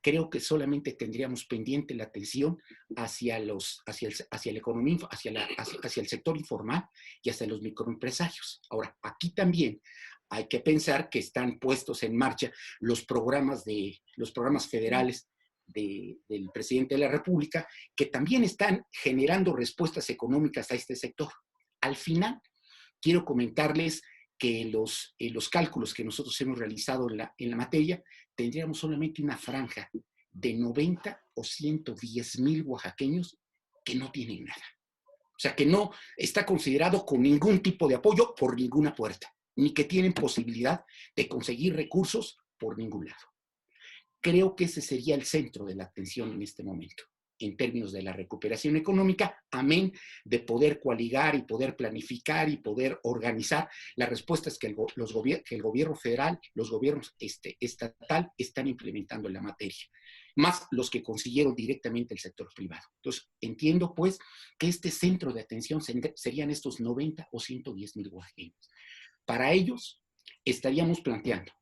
Creo que solamente tendríamos pendiente la atención hacia la economía, hacia el sector informal y hacia los microempresarios. Ahora, aquí también hay que pensar que están puestos en marcha los programas federales del presidente de la República, que también están generando respuestas económicas a este sector. Al final, quiero comentarles que los cálculos que nosotros hemos realizado en la materia, tendríamos solamente una franja de 90 o 110,000 oaxaqueños que no tienen nada. O sea, que no está considerado con ningún tipo de apoyo por ninguna puerta, ni que tienen posibilidad de conseguir recursos por ningún lado. Creo que ese sería el centro de la atención en este momento, en términos de la recuperación económica, amén de poder coaligar y poder planificar y poder organizar las respuestas que el gobierno federal, los gobiernos estatal están implementando en la materia, más los que consiguieron directamente el sector privado. Entonces, entiendo pues que este centro de atención serían estos 90 o 110,000 oaxaqueños. Para ellos estaríamos planteando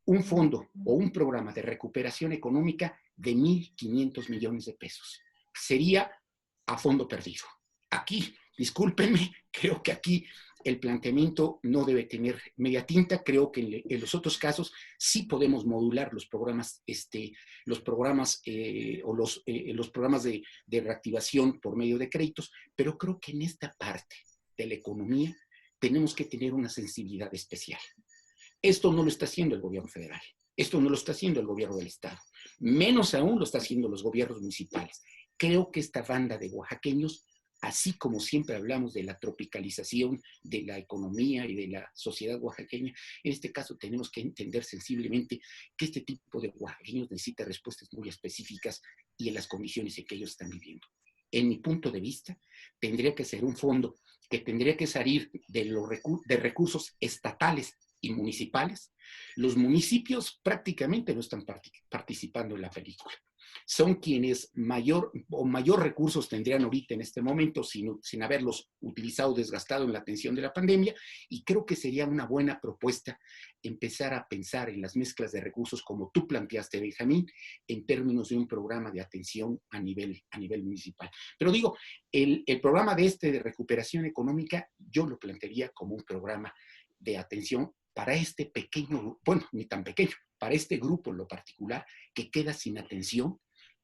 un fondo o un programa de recuperación económica de 1,500 millones de pesos. Sería a fondo perdido. Aquí, discúlpenme, creo que aquí el planteamiento no debe tener media tinta. Creo que en los otros casos sí podemos modular los programas, los programas de reactivación por medio de créditos, pero creo que en esta parte de la economía tenemos que tener una sensibilidad especial. Esto no lo está haciendo el gobierno federal, esto no lo está haciendo el gobierno del estado, menos aún lo está haciendo los gobiernos municipales. Creo que esta banda de oaxaqueños, así como siempre hablamos de la tropicalización de la economía y de la sociedad oaxaqueña, en este caso tenemos que entender sensiblemente que este tipo de oaxaqueños necesita respuestas muy específicas y en las condiciones en que ellos están viviendo. En mi punto de vista, tendría que ser un fondo que tendría que salir de recursos estatales y municipales. Los municipios prácticamente no están participando en la película. Son quienes mayor recursos tendrían ahorita en este momento sin haberlos utilizado, desgastado en la atención de la pandemia, y creo que sería una buena propuesta empezar a pensar en las mezclas de recursos como tú planteaste, Benjamín, en términos de un programa de atención a nivel municipal. Pero digo, el programa de recuperación económica yo lo plantearía como un programa de atención para este pequeño, bueno, ni tan pequeño, para este grupo en lo particular que queda sin atención,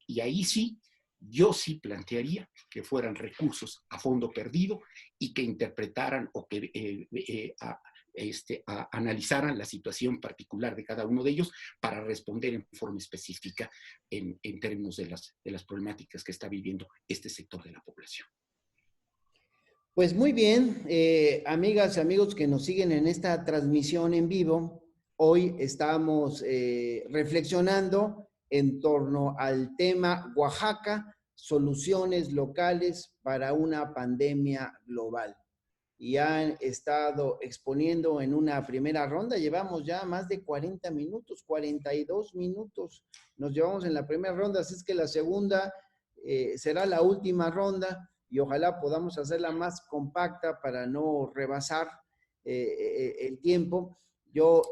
y ahí sí, yo sí plantearía que fueran recursos a fondo perdido y que interpretaran o que analizaran la situación particular de cada uno de ellos para responder en forma específica en términos de las problemáticas que está viviendo este sector de la población. Pues muy bien, amigas y amigos que nos siguen en esta transmisión en vivo, hoy estamos reflexionando en torno al tema Oaxaca, soluciones locales para una pandemia global. Y han estado exponiendo en una primera ronda, llevamos ya más de 40 minutos, 42 minutos nos llevamos en la primera ronda, así es que la segunda será la última ronda, y ojalá podamos hacerla más compacta para no rebasar el tiempo. Yo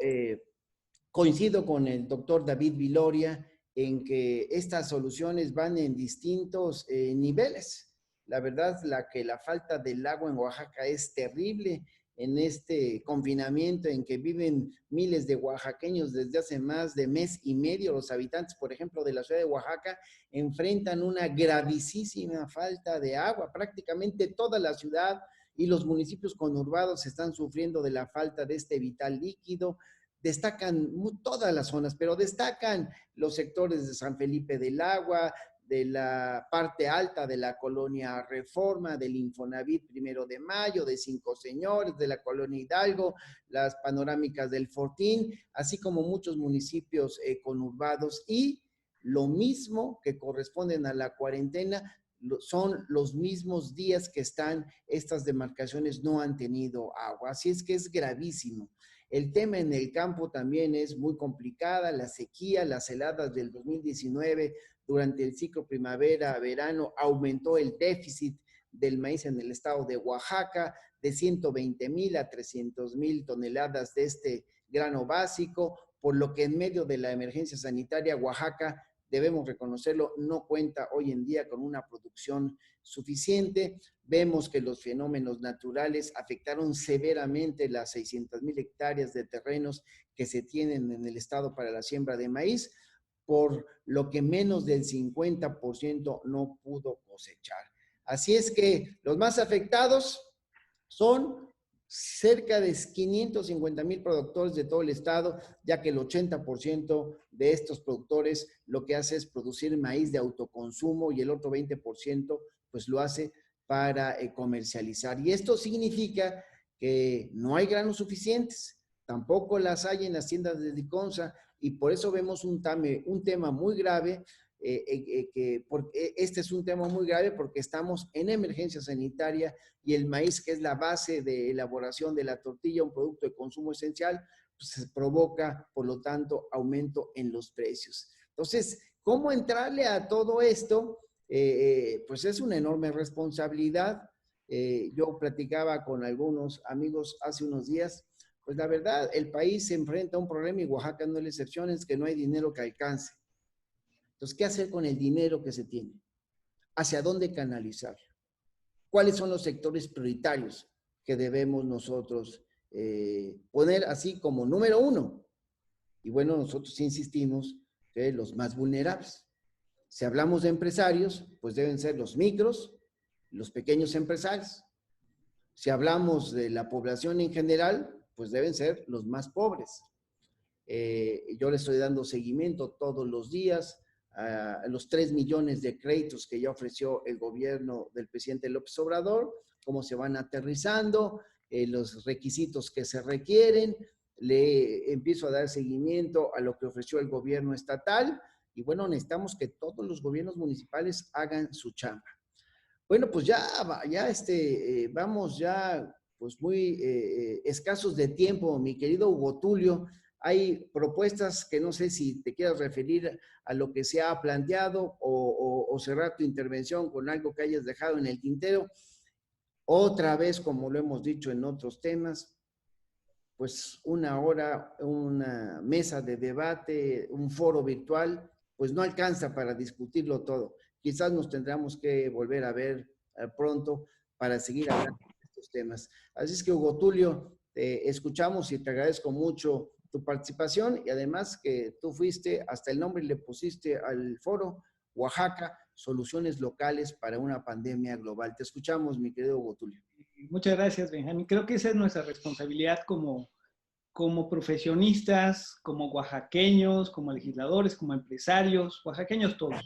coincido con el doctor David Viloria en que estas soluciones van en distintos niveles. La verdad es que la falta del agua en Oaxaca es terrible en este confinamiento en que viven miles de oaxaqueños desde hace más de mes y medio. Los habitantes, por ejemplo, de la ciudad de Oaxaca enfrentan una gravísima falta de agua. Prácticamente toda la ciudad y los municipios conurbados están sufriendo de la falta de este vital líquido. Destacan todas las zonas, pero destacan los sectores de San Felipe del Agua, de la parte alta de la colonia Reforma, del Infonavit 1 de Mayo, de Cinco Señores, de la colonia Hidalgo, las panorámicas del Fortín, así como muchos municipios conurbados, y lo mismo que corresponden a la cuarentena, son los mismos días que estas demarcaciones no han tenido agua, así es que es gravísimo. El tema en el campo también es muy complicada, la sequía, las heladas del 2019 durante el ciclo primavera-verano aumentó el déficit del maíz en el estado de Oaxaca de 120,000 a 300,000 toneladas de este grano básico, por lo que en medio de la emergencia sanitaria Oaxaca, debemos reconocerlo, no cuenta hoy en día con una producción suficiente. Vemos que los fenómenos naturales afectaron severamente las 600,000 hectáreas de terrenos que se tienen en el estado para la siembra de maíz, por lo que menos del 50% no pudo cosechar. Así es que los más afectados son cerca de 550,000 productores de todo el estado, ya que el 80% de estos productores lo que hace es producir maíz de autoconsumo y el otro 20% pues lo hace para comercializar. Y esto significa que no hay granos suficientes, tampoco las hay en las tiendas de Liconza, y por eso vemos un tema muy grave. Este es un tema muy grave porque estamos en emergencia sanitaria y el maíz, que es la base de elaboración de la tortilla, un producto de consumo esencial, pues se provoca, por lo tanto, aumento en los precios. Entonces, ¿cómo entrarle a todo esto? Pues es una enorme responsabilidad. Yo platicaba con algunos amigos hace unos días, pues la verdad, el país se enfrenta a un problema y Oaxaca no es la excepción, es que no hay dinero que alcance. Entonces, ¿qué hacer con el dinero que se tiene? ¿Hacia dónde canalizarlo? ¿Cuáles son los sectores prioritarios que debemos nosotros poner así como número uno? Y bueno, nosotros insistimos que los más vulnerables. Si hablamos de empresarios, pues deben ser los micros, los pequeños empresarios. Si hablamos de la población en general, pues deben ser los más pobres. Yo le estoy dando seguimiento todos los días a los 3 millones de créditos que ya ofreció el gobierno del presidente López Obrador, cómo se van aterrizando, los requisitos que se requieren. Le empiezo a dar seguimiento a lo que ofreció el gobierno estatal y bueno, necesitamos que todos los gobiernos municipales hagan su chamba. Bueno, pues vamos ya pues muy escasos de tiempo, mi querido Hugo Tulio. Hay propuestas que no sé si te quieras referir a lo que se ha planteado o cerrar tu intervención con algo que hayas dejado en el tintero. Otra vez, como lo hemos dicho en otros temas, pues una hora, una mesa de debate, un foro virtual, pues no alcanza para discutirlo todo. Quizás nos tendremos que volver a ver pronto para seguir hablando de estos temas. Así es que, Hugo Tulio, te escuchamos y te agradezco mucho tu participación y además que tú fuiste, hasta el nombre le pusiste al foro, Oaxaca, soluciones locales para una pandemia global. Te escuchamos, mi querido Hugo Tulio. Muchas gracias, Benjamín. Creo que esa es nuestra responsabilidad como profesionistas, como oaxaqueños, como legisladores, como empresarios, oaxaqueños todos.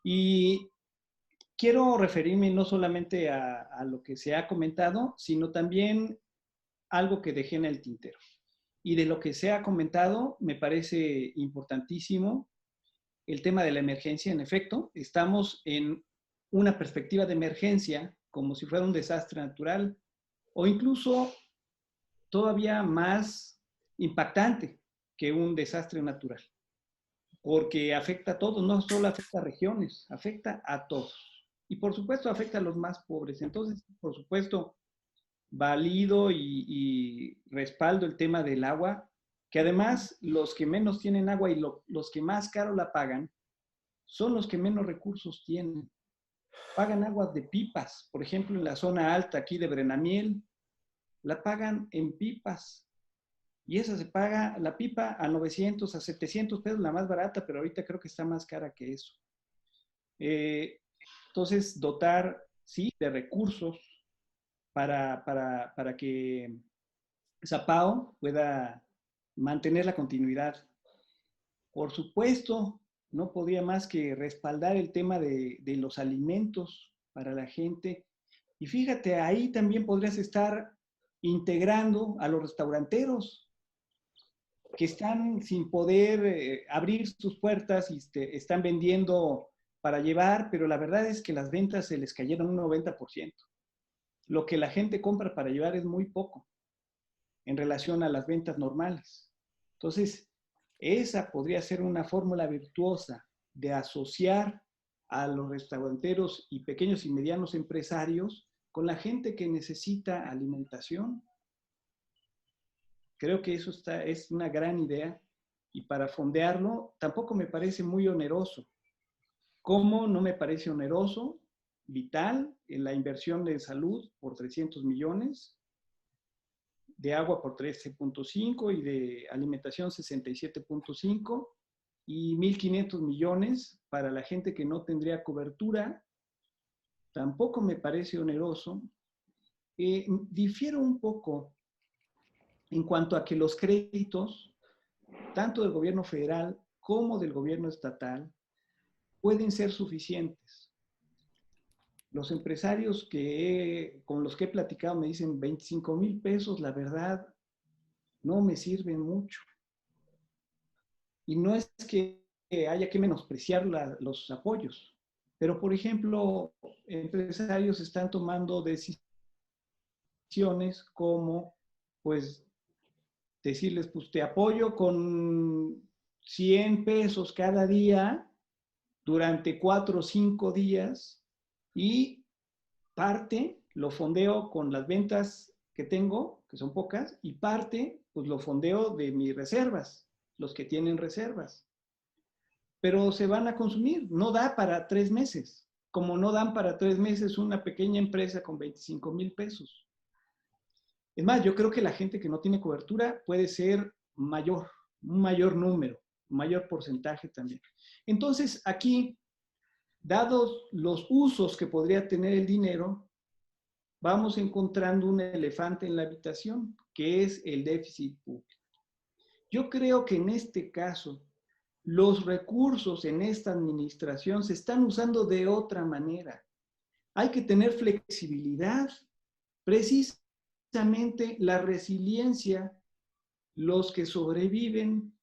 Y quiero referirme no solamente a lo que se ha comentado, sino también algo que dejé en el tintero. Y de lo que se ha comentado, me parece importantísimo el tema de la emergencia. En efecto, estamos en una perspectiva de emergencia, como si fuera un desastre natural, o incluso todavía más impactante que un desastre natural, porque afecta a todos, no solo afecta a regiones, afecta a todos. Y por supuesto afecta a los más pobres. Entonces, por supuesto, valido y respaldo el tema del agua, que además los que menos tienen agua y los que más caro la pagan son los que menos recursos tienen. Pagan aguas de pipas, por ejemplo, en la zona alta aquí de Brenamiel, la pagan en pipas. Y esa se paga, la pipa, a 900, a 700 pesos, la más barata, pero ahorita creo que está más cara que eso. Entonces, dotar, sí, de recursos para que Zapao pueda mantener la continuidad. Por supuesto, no podía más que respaldar el tema de los alimentos para la gente. Y fíjate, ahí también podrías estar integrando a los restauranteros que están sin poder abrir sus puertas y están vendiendo para llevar, pero la verdad es que las ventas se les cayeron un 90%. Lo que la gente compra para llevar es muy poco en relación a las ventas normales. Entonces, esa podría ser una fórmula virtuosa de asociar a los restauranteros y pequeños y medianos empresarios con la gente que necesita alimentación. Creo que eso es una gran idea y para fondearlo tampoco me parece muy oneroso. ¿Cómo no me parece oneroso? Vital, en la inversión de salud por 300 millones, de agua por 13.5 y de alimentación 67.5 y 1.500 millones para la gente que no tendría cobertura. Tampoco me parece oneroso. difiero un poco en cuanto a que los créditos, tanto del gobierno federal como del gobierno estatal, pueden ser suficientes. Los empresarios con los que he platicado me dicen 25,000 pesos, la verdad, no me sirven mucho. Y no es que haya que menospreciar los apoyos, pero por ejemplo, empresarios están tomando decisiones como, pues, decirles, pues te apoyo con 100 pesos cada día durante 4 o 5 días y parte lo fondeo con las ventas que tengo, que son pocas, y parte pues lo fondeo de mis reservas, los que tienen reservas. Pero se van a consumir, no da para 3 meses, como no dan para 3 meses una pequeña empresa con 25,000 pesos. Es más, yo creo que la gente que no tiene cobertura puede ser mayor, un mayor número, un mayor porcentaje también. Entonces, aquí, dados los usos que podría tener el dinero, vamos encontrando un elefante en la habitación, que es el déficit público. Yo creo que en este caso, los recursos en esta administración se están usando de otra manera. Hay que tener flexibilidad, precisamente la resiliencia. Los que sobreviven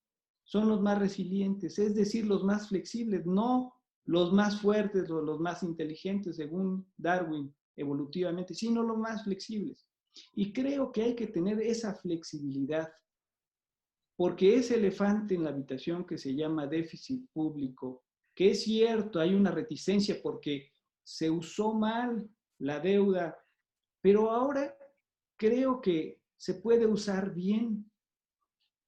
son los más resilientes, es decir, los más flexibles, no los más fuertes o los más inteligentes, según Darwin, evolutivamente, sino los más flexibles. Y creo que hay que tener esa flexibilidad, porque ese elefante en la habitación que se llama déficit público, que es cierto, hay una reticencia porque se usó mal la deuda, pero ahora creo que se puede usar bien.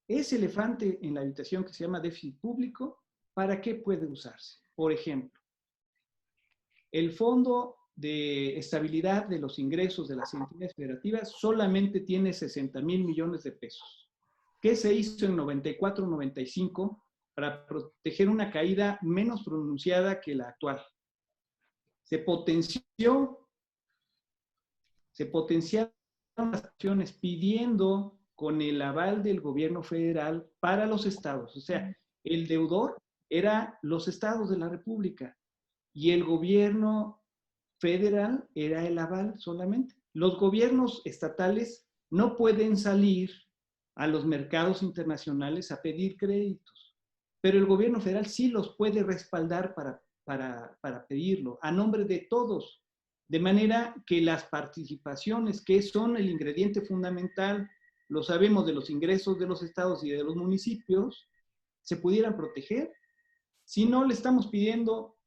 Ese elefante en la habitación que se llama déficit público, ¿para qué puede usarse? Por ejemplo, el Fondo de Estabilidad de los Ingresos de las Entidades Federativas solamente tiene 60,000 millones de pesos. ¿Qué se hizo en 94-95 para proteger una caída menos pronunciada que la actual? Se potenciaron las acciones pidiendo con el aval del gobierno federal para los estados. O sea, el deudor era los estados de la República y el gobierno federal era el aval solamente. Los gobiernos estatales no pueden salir a los mercados internacionales a pedir créditos, pero el gobierno federal sí los puede respaldar para pedirlo a nombre de todos, de manera que las participaciones, que son el ingrediente fundamental, lo sabemos de los ingresos de los estados y de los municipios, se pudieran proteger. Si no le estamos pidiendo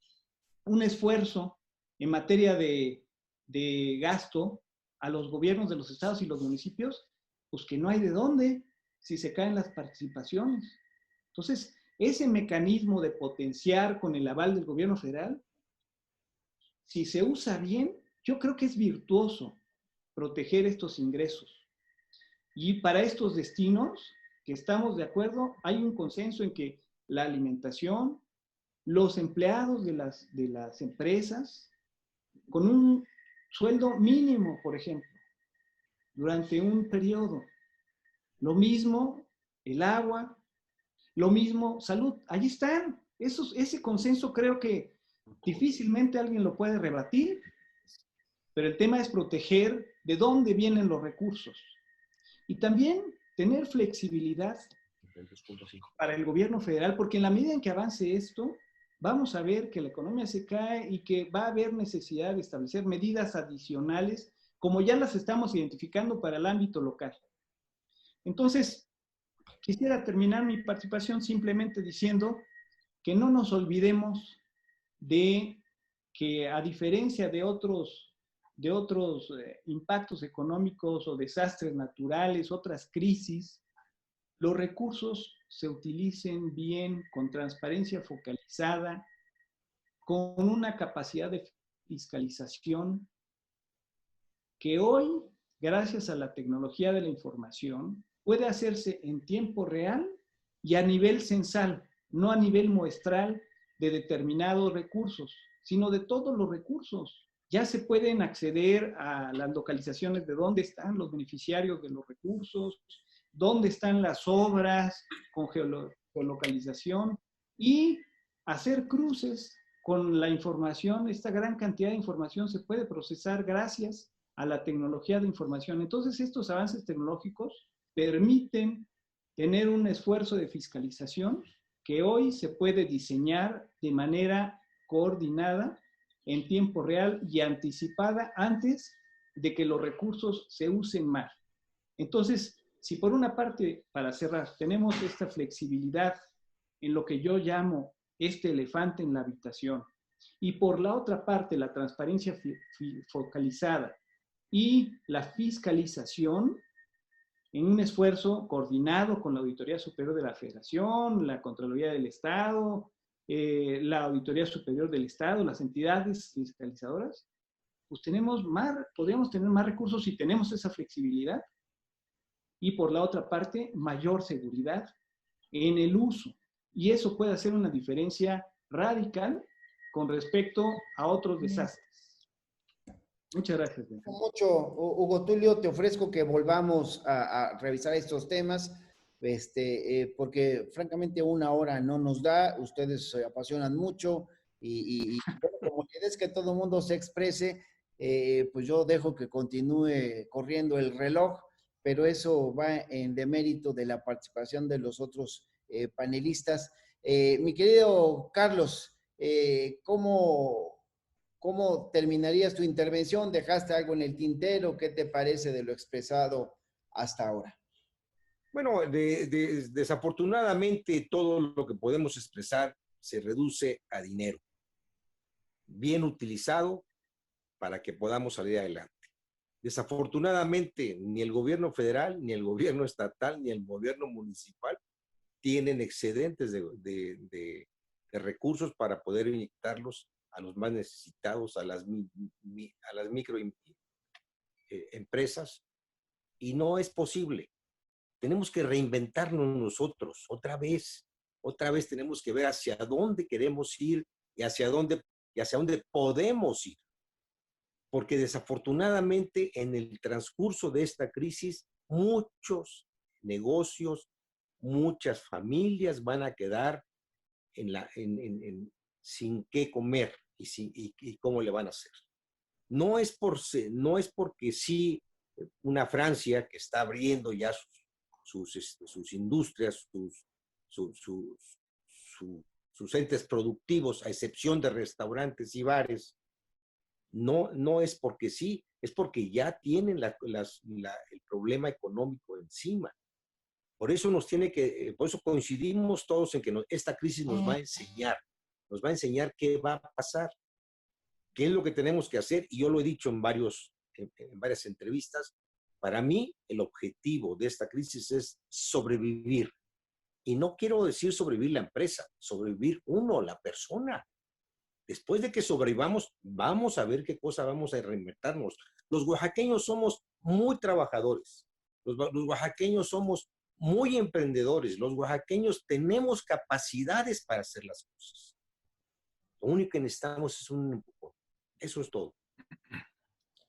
un esfuerzo en materia de gasto a los gobiernos de los estados y los municipios, pues que no hay de dónde si se caen las participaciones. Entonces, ese mecanismo de potenciar con el aval del gobierno federal, si se usa bien, yo creo que es virtuoso proteger estos ingresos. Y para estos destinos, que estamos de acuerdo, hay un consenso en que la alimentación, los empleados de las empresas, con un sueldo mínimo, por ejemplo, durante un periodo. Lo mismo el agua, lo mismo salud. Allí están. Ese consenso creo que difícilmente alguien lo puede rebatir, pero el tema es proteger de dónde vienen los recursos. Y también tener flexibilidad para el gobierno federal, porque en la medida en que avance esto, vamos a ver que la economía se cae y que va a haber necesidad de establecer medidas adicionales, como ya las estamos identificando para el ámbito local. Entonces, quisiera terminar mi participación simplemente diciendo que no nos olvidemos de que, a diferencia de otros impactos económicos o desastres naturales, otras crisis, los recursos se utilicen bien, con transparencia focalizada, con una capacidad de fiscalización que hoy, gracias a la tecnología de la información, puede hacerse en tiempo real y a nivel censal, no a nivel muestral de determinados recursos, sino de todos los recursos. ya se pueden acceder a las localizaciones de dónde están los beneficiarios de los recursos, dónde están las obras con geolocalización y hacer cruces con la información. Esta gran cantidad de información se puede procesar gracias a la tecnología de información. Entonces, estos avances tecnológicos permiten tener un esfuerzo de fiscalización que hoy se puede diseñar de manera coordinada, en tiempo real y anticipada antes de que los recursos se usen mal. Entonces, si por una parte, para cerrar, tenemos esta flexibilidad en lo que yo llamo este elefante en la habitación, y por la otra parte, la transparencia focalizada y la fiscalización en un esfuerzo coordinado con la Auditoría Superior de la Federación, la Contraloría del Estado, la Auditoría Superior del Estado, las entidades fiscalizadoras, pues podríamos tener más recursos si tenemos esa flexibilidad, y por la otra parte, mayor seguridad en el uso. Y eso puede hacer una diferencia radical con respecto a otros desastres. Muchas gracias. Mucho, Hugo Tulio, te ofrezco que volvamos a revisar estos temas, porque francamente una hora no nos da, ustedes se apasionan mucho y bueno, como quieres que todo el mundo se exprese, pues yo dejo que continúe corriendo el reloj, pero eso va en demérito de la participación de los otros panelistas. Mi querido Carlos, ¿cómo terminarías tu intervención? ¿Dejaste algo en el tintero? ¿Qué te parece de lo expresado hasta ahora? Bueno, desafortunadamente todo lo que podemos expresar se reduce a dinero, bien utilizado para que podamos salir adelante. Desafortunadamente, ni el gobierno federal, ni el gobierno estatal, ni el gobierno municipal tienen excedentes de recursos para poder inyectarlos a los más necesitados, a las microempresas, y no es posible. Tenemos que reinventarnos nosotros otra vez tenemos que ver hacia dónde queremos ir y hacia dónde podemos ir. Porque desafortunadamente en el transcurso de esta crisis, muchos negocios, muchas familias van a quedar sin qué comer y cómo le van a hacer. No es porque sí una Francia que está abriendo ya sus industrias, sus entes productivos, a excepción de restaurantes y bares. No es porque sí, es porque ya tienen el problema económico encima. Por eso por eso coincidimos todos en que esta crisis nos va a enseñar qué va a pasar, qué es lo que tenemos que hacer, y yo lo he dicho en varias entrevistas. Para mí, el objetivo de esta crisis es sobrevivir. Y no quiero decir sobrevivir la empresa, sobrevivir la persona. Después de que sobrevivamos, vamos a ver qué cosa vamos a reinventarnos. Los oaxaqueños somos muy trabajadores. Los oaxaqueños somos muy emprendedores. Los oaxaqueños tenemos capacidades para hacer las cosas. Lo único que necesitamos es un empujón. Eso es todo.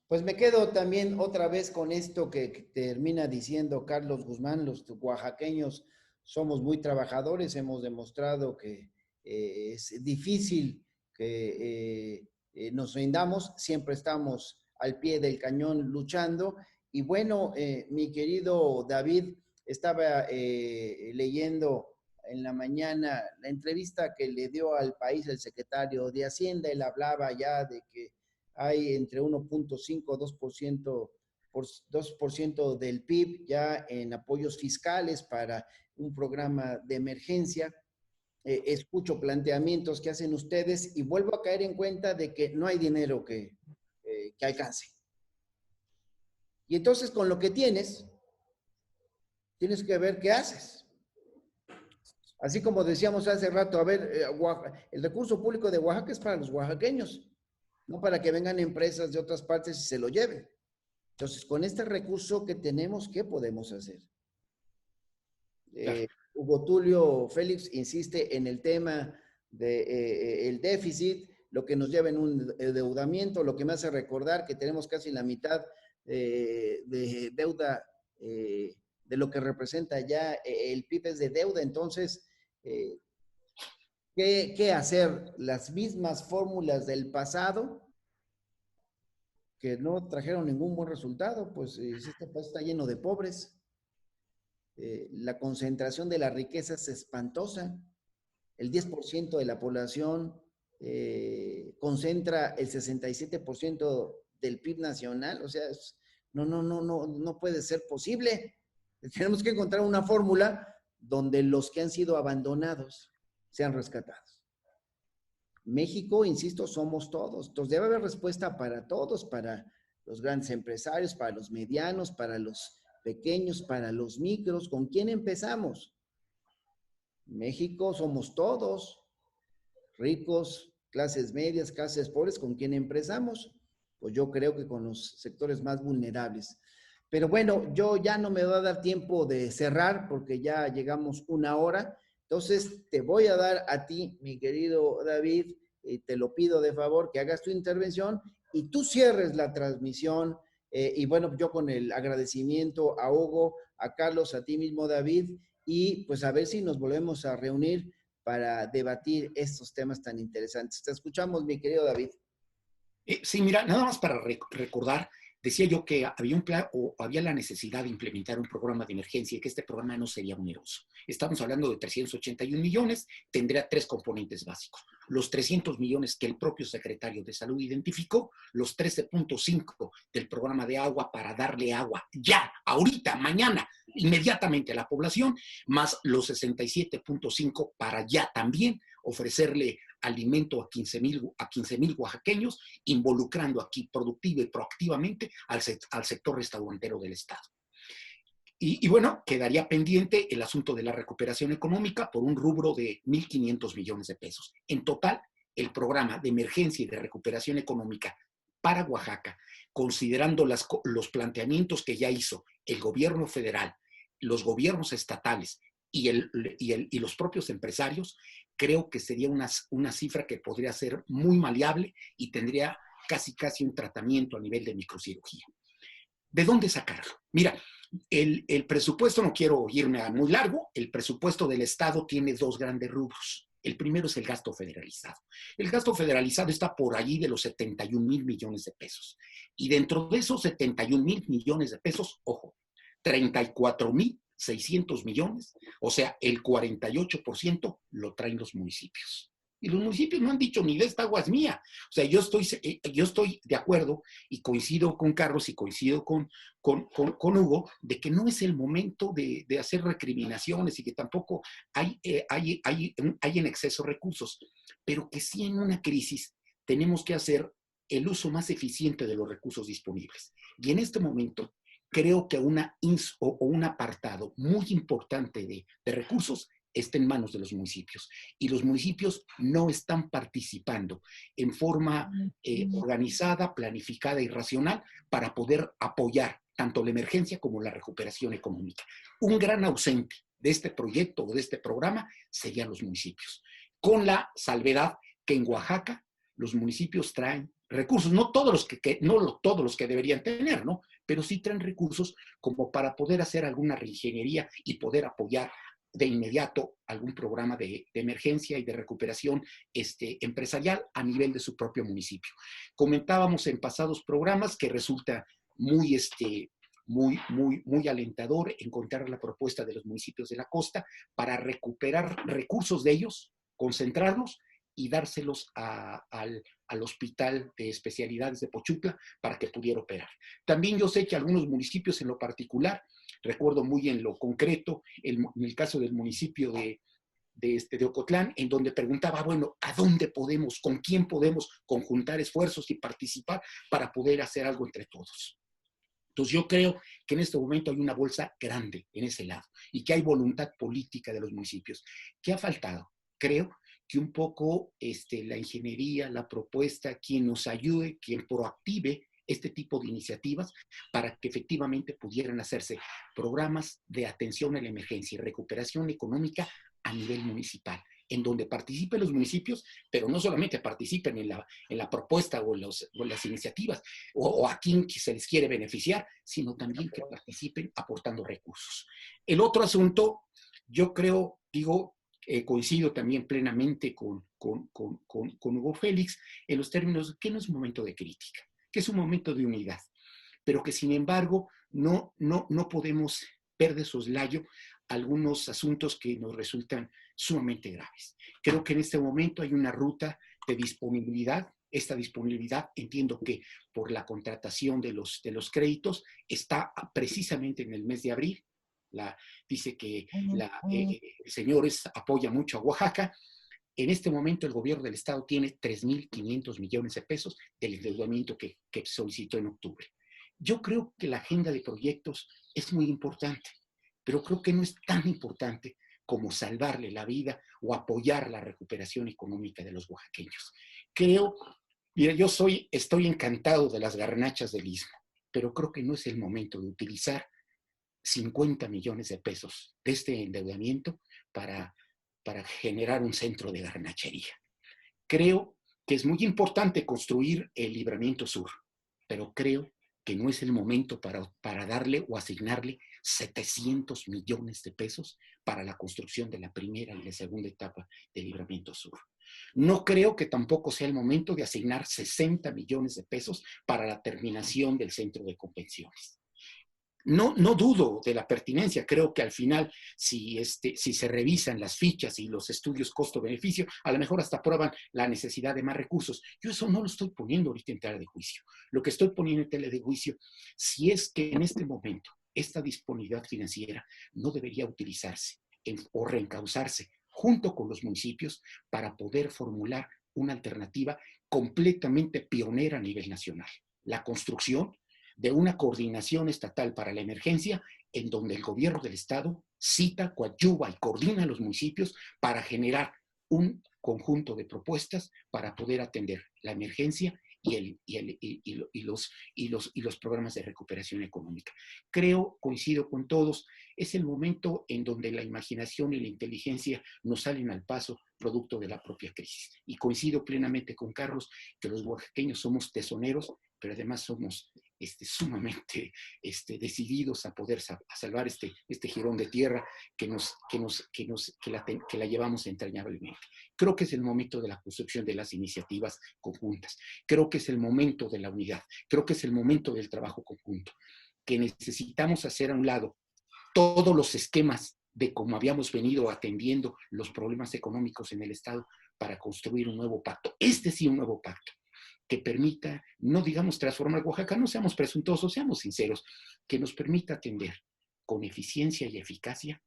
Pues me quedo también otra vez con esto que termina diciendo Carlos Guzmán. Los oaxaqueños somos muy trabajadores. Hemos demostrado que es difícil que nos rindamos, siempre estamos al pie del cañón luchando. Y bueno, mi querido David, estaba leyendo en la mañana la entrevista que le dio al país el secretario de Hacienda. Él hablaba ya de que hay entre 1.5 2% del PIB ya en apoyos fiscales para un programa de emergencia. Escucho planteamientos que hacen ustedes y vuelvo a caer en cuenta de que no hay dinero que alcance. Y entonces con lo que tienes que ver qué haces. Así como decíamos hace rato, a ver, el recurso público de Oaxaca es para los oaxaqueños, no para que vengan empresas de otras partes y se lo lleven. Entonces, con este recurso que tenemos, ¿qué podemos hacer? Hugo Tulio Félix insiste en el tema del déficit. lo que nos lleva en un endeudamiento, lo que me hace recordar que tenemos casi la mitad de deuda de lo que representa ya el PIB es de deuda. Entonces, ¿qué hacer? Las mismas fórmulas del pasado que no trajeron ningún buen resultado, pues este país está lleno de pobres. La concentración de la riqueza es espantosa. El 10% de la población concentra el 67% del PIB nacional. O sea, no puede ser posible. Tenemos que encontrar una fórmula donde los que han sido abandonados sean rescatados. México, insisto, somos todos. Entonces debe haber respuesta para todos, para los grandes empresarios, para los medianos, para los pequeños, para los micros. ¿Con quién empezamos? México somos todos, ricos, clases medias, clases pobres. ¿Con quién empezamos? Pues yo creo que con los sectores más vulnerables. Pero bueno, yo ya no me va a dar tiempo de cerrar porque ya llegamos 1 hora. Entonces, te voy a dar a ti, mi querido David, te lo pido de favor que hagas tu intervención y tú cierres la transmisión. Y bueno, yo con el agradecimiento a Hugo, a Carlos, a ti mismo, David, y pues a ver si nos volvemos a reunir para debatir estos temas tan interesantes. Te escuchamos, mi querido David. Sí, mira, nada más para recordar, decía yo que había un plan o había la necesidad de implementar un programa de emergencia y que este programa no sería oneroso. Estamos hablando de 381 millones, tendría 3 componentes básicos. Los 300 millones que el propio secretario de Salud identificó, los 13.5 del programa de agua para darle agua ya, ahorita, mañana, inmediatamente a la población, más los 67.5 para ya también ofrecerle alimento a 15,000 oaxaqueños, involucrando aquí productiva y proactivamente al sector restaurantero del Estado. Y bueno, quedaría pendiente el asunto de la recuperación económica por un rubro de 1,500 millones de pesos. En total, el programa de emergencia y de recuperación económica para Oaxaca, considerando los planteamientos que ya hizo el gobierno federal, los gobiernos estatales y los propios empresarios, creo que sería una cifra que podría ser muy maleable y tendría casi un tratamiento a nivel de microcirugía. ¿De dónde sacarlo? Mira, el presupuesto, no quiero irme a muy largo, el presupuesto del Estado tiene 2 grandes rubros. El primero es el gasto federalizado. El gasto federalizado está por allí de los 71,000 millones de pesos. Y dentro de esos 71,000 millones de pesos, ojo, 34,600 millones, o sea, el 48% lo traen los municipios. Y los municipios no han dicho ni de esta agua es mía. O sea, yo estoy de acuerdo y coincido con Carlos y coincido con Hugo de que no es el momento de hacer recriminaciones y que tampoco hay en exceso recursos, pero que sí en una crisis tenemos que hacer el uso más eficiente de los recursos disponibles. Y en este momento creo que un apartado muy importante de recursos está en manos de los municipios. Y los municipios no están participando en forma organizada, planificada y racional para poder apoyar tanto la emergencia como la recuperación económica. Un gran ausente de este proyecto o de este programa serían los municipios, con la salvedad que en Oaxaca los municipios traen recursos, no todos los que deberían tener, ¿no? Pero sí traen recursos como para poder hacer alguna reingeniería y poder apoyar de inmediato algún programa de emergencia y de recuperación empresarial a nivel de su propio municipio. Comentábamos en pasados programas que resulta muy alentador encontrar la propuesta de los municipios de la costa para recuperar recursos de ellos, concentrarlos y dárselos al Hospital de Especialidades de Pochutla para que pudiera operar. También yo sé que algunos municipios en lo particular, recuerdo muy en lo concreto, en el caso del municipio de Ocotlán, en donde preguntaba, bueno, ¿a dónde podemos, con quién podemos conjuntar esfuerzos y participar para poder hacer algo entre todos? Entonces yo creo que en este momento hay una bolsa grande en ese lado y que hay voluntad política de los municipios. ¿Qué ha faltado? Creo que un poco la ingeniería, la propuesta, quien nos ayude, quien proactive este tipo de iniciativas para que efectivamente pudieran hacerse programas de atención a la emergencia y recuperación económica a nivel municipal. en donde participen los municipios, pero no solamente participen en la propuesta o en las iniciativas, o a quien se les quiere beneficiar, sino también que participen aportando recursos. El otro asunto, yo creo, coincido también plenamente con Hugo Félix en los términos que no es un momento de crítica, que es un momento de unidad, pero que sin embargo no podemos ver de soslayo algunos asuntos que nos resultan sumamente graves. Creo que en este momento hay una ruta de disponibilidad. Esta disponibilidad, entiendo que por la contratación de los créditos, está precisamente en el mes de abril. Dice que el señor apoya mucho a Oaxaca. En este momento el gobierno del estado tiene 3.500 millones de pesos del endeudamiento que solicitó en octubre. Yo creo que la agenda de proyectos es muy importante, pero creo que no es tan importante como salvarle la vida o apoyar la recuperación económica de los oaxaqueños. Mira, estoy encantado de las garnachas del Istmo, pero creo que no es el momento de utilizar 50 millones de pesos de este endeudamiento para generar un centro de garnachería. Creo que es muy importante construir el Libramiento Sur, pero creo que no es el momento para darle o asignarle 700 millones de pesos para la construcción de la primera y la segunda etapa del Libramiento Sur. No creo que tampoco sea el momento de asignar 60 millones de pesos para la terminación del centro de convenciones. No dudo de la pertinencia, creo que al final, si se revisan las fichas y los estudios costo-beneficio, a lo mejor hasta prueban la necesidad de más recursos. Yo eso no lo estoy poniendo ahorita en tela de juicio. Lo que estoy poniendo en tela de juicio, si es que en este momento esta disponibilidad financiera no debería utilizarse o reencauzarse junto con los municipios para poder formular una alternativa completamente pionera a nivel nacional. La construcción de una coordinación estatal para la emergencia en donde el gobierno del estado cita, coadyuva y coordina a los municipios para generar un conjunto de propuestas para poder atender la emergencia y los programas de recuperación económica. Coincido con todos, es el momento en donde la imaginación y la inteligencia nos salen al paso producto de la propia crisis. Y coincido plenamente con Carlos que los oaxaqueños somos tesoneros, pero además somos sumamente decididos a poder salvar este jirón de tierra que la llevamos entrañablemente. Creo que es el momento de la construcción de las iniciativas conjuntas. Creo que es el momento de la unidad. Creo que es el momento del trabajo conjunto. Que necesitamos hacer a un lado todos los esquemas de cómo habíamos venido atendiendo los problemas económicos en el Estado para construir un nuevo pacto. Sí, un nuevo pacto que permita, no digamos transformar Oaxaca, no seamos presuntuosos, seamos sinceros, que nos permita atender con eficiencia y eficacia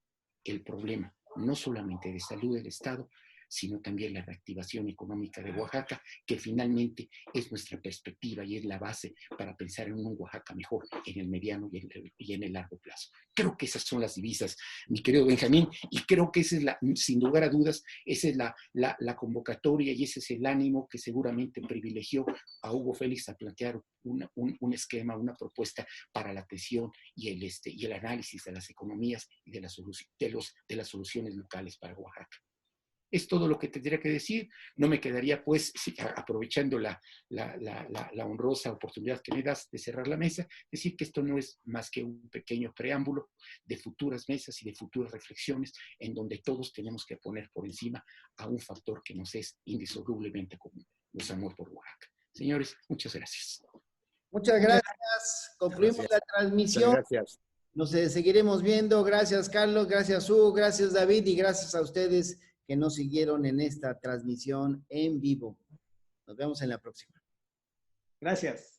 el problema, no solamente de salud del Estado, sino también la reactivación económica de Oaxaca, que finalmente es nuestra perspectiva y es la base para pensar en un Oaxaca mejor en el mediano y en el largo plazo. Creo que esas son las divisas, mi querido Benjamín, y creo que esa es sin lugar a dudas, esa es la convocatoria y ese es el ánimo que seguramente privilegió a Hugo Félix a plantear un esquema, una propuesta para la atención y el análisis de las economías y de las soluciones locales para Oaxaca. Es todo lo que tendría que decir. No me quedaría, pues, aprovechando la honrosa oportunidad que me das de cerrar la mesa, decir que esto no es más que un pequeño preámbulo de futuras mesas y de futuras reflexiones en donde todos tenemos que poner por encima a un factor que nos es indisolublemente común, nuestro amor por Oaxaca. Señores, muchas gracias. Muchas gracias. Concluimos la transmisión. Muchas gracias. Nos seguiremos viendo. Gracias, Carlos. Gracias, Hugo. Gracias, David. Y gracias a ustedes que nos siguieron en esta transmisión en vivo. Nos vemos en la próxima. Gracias.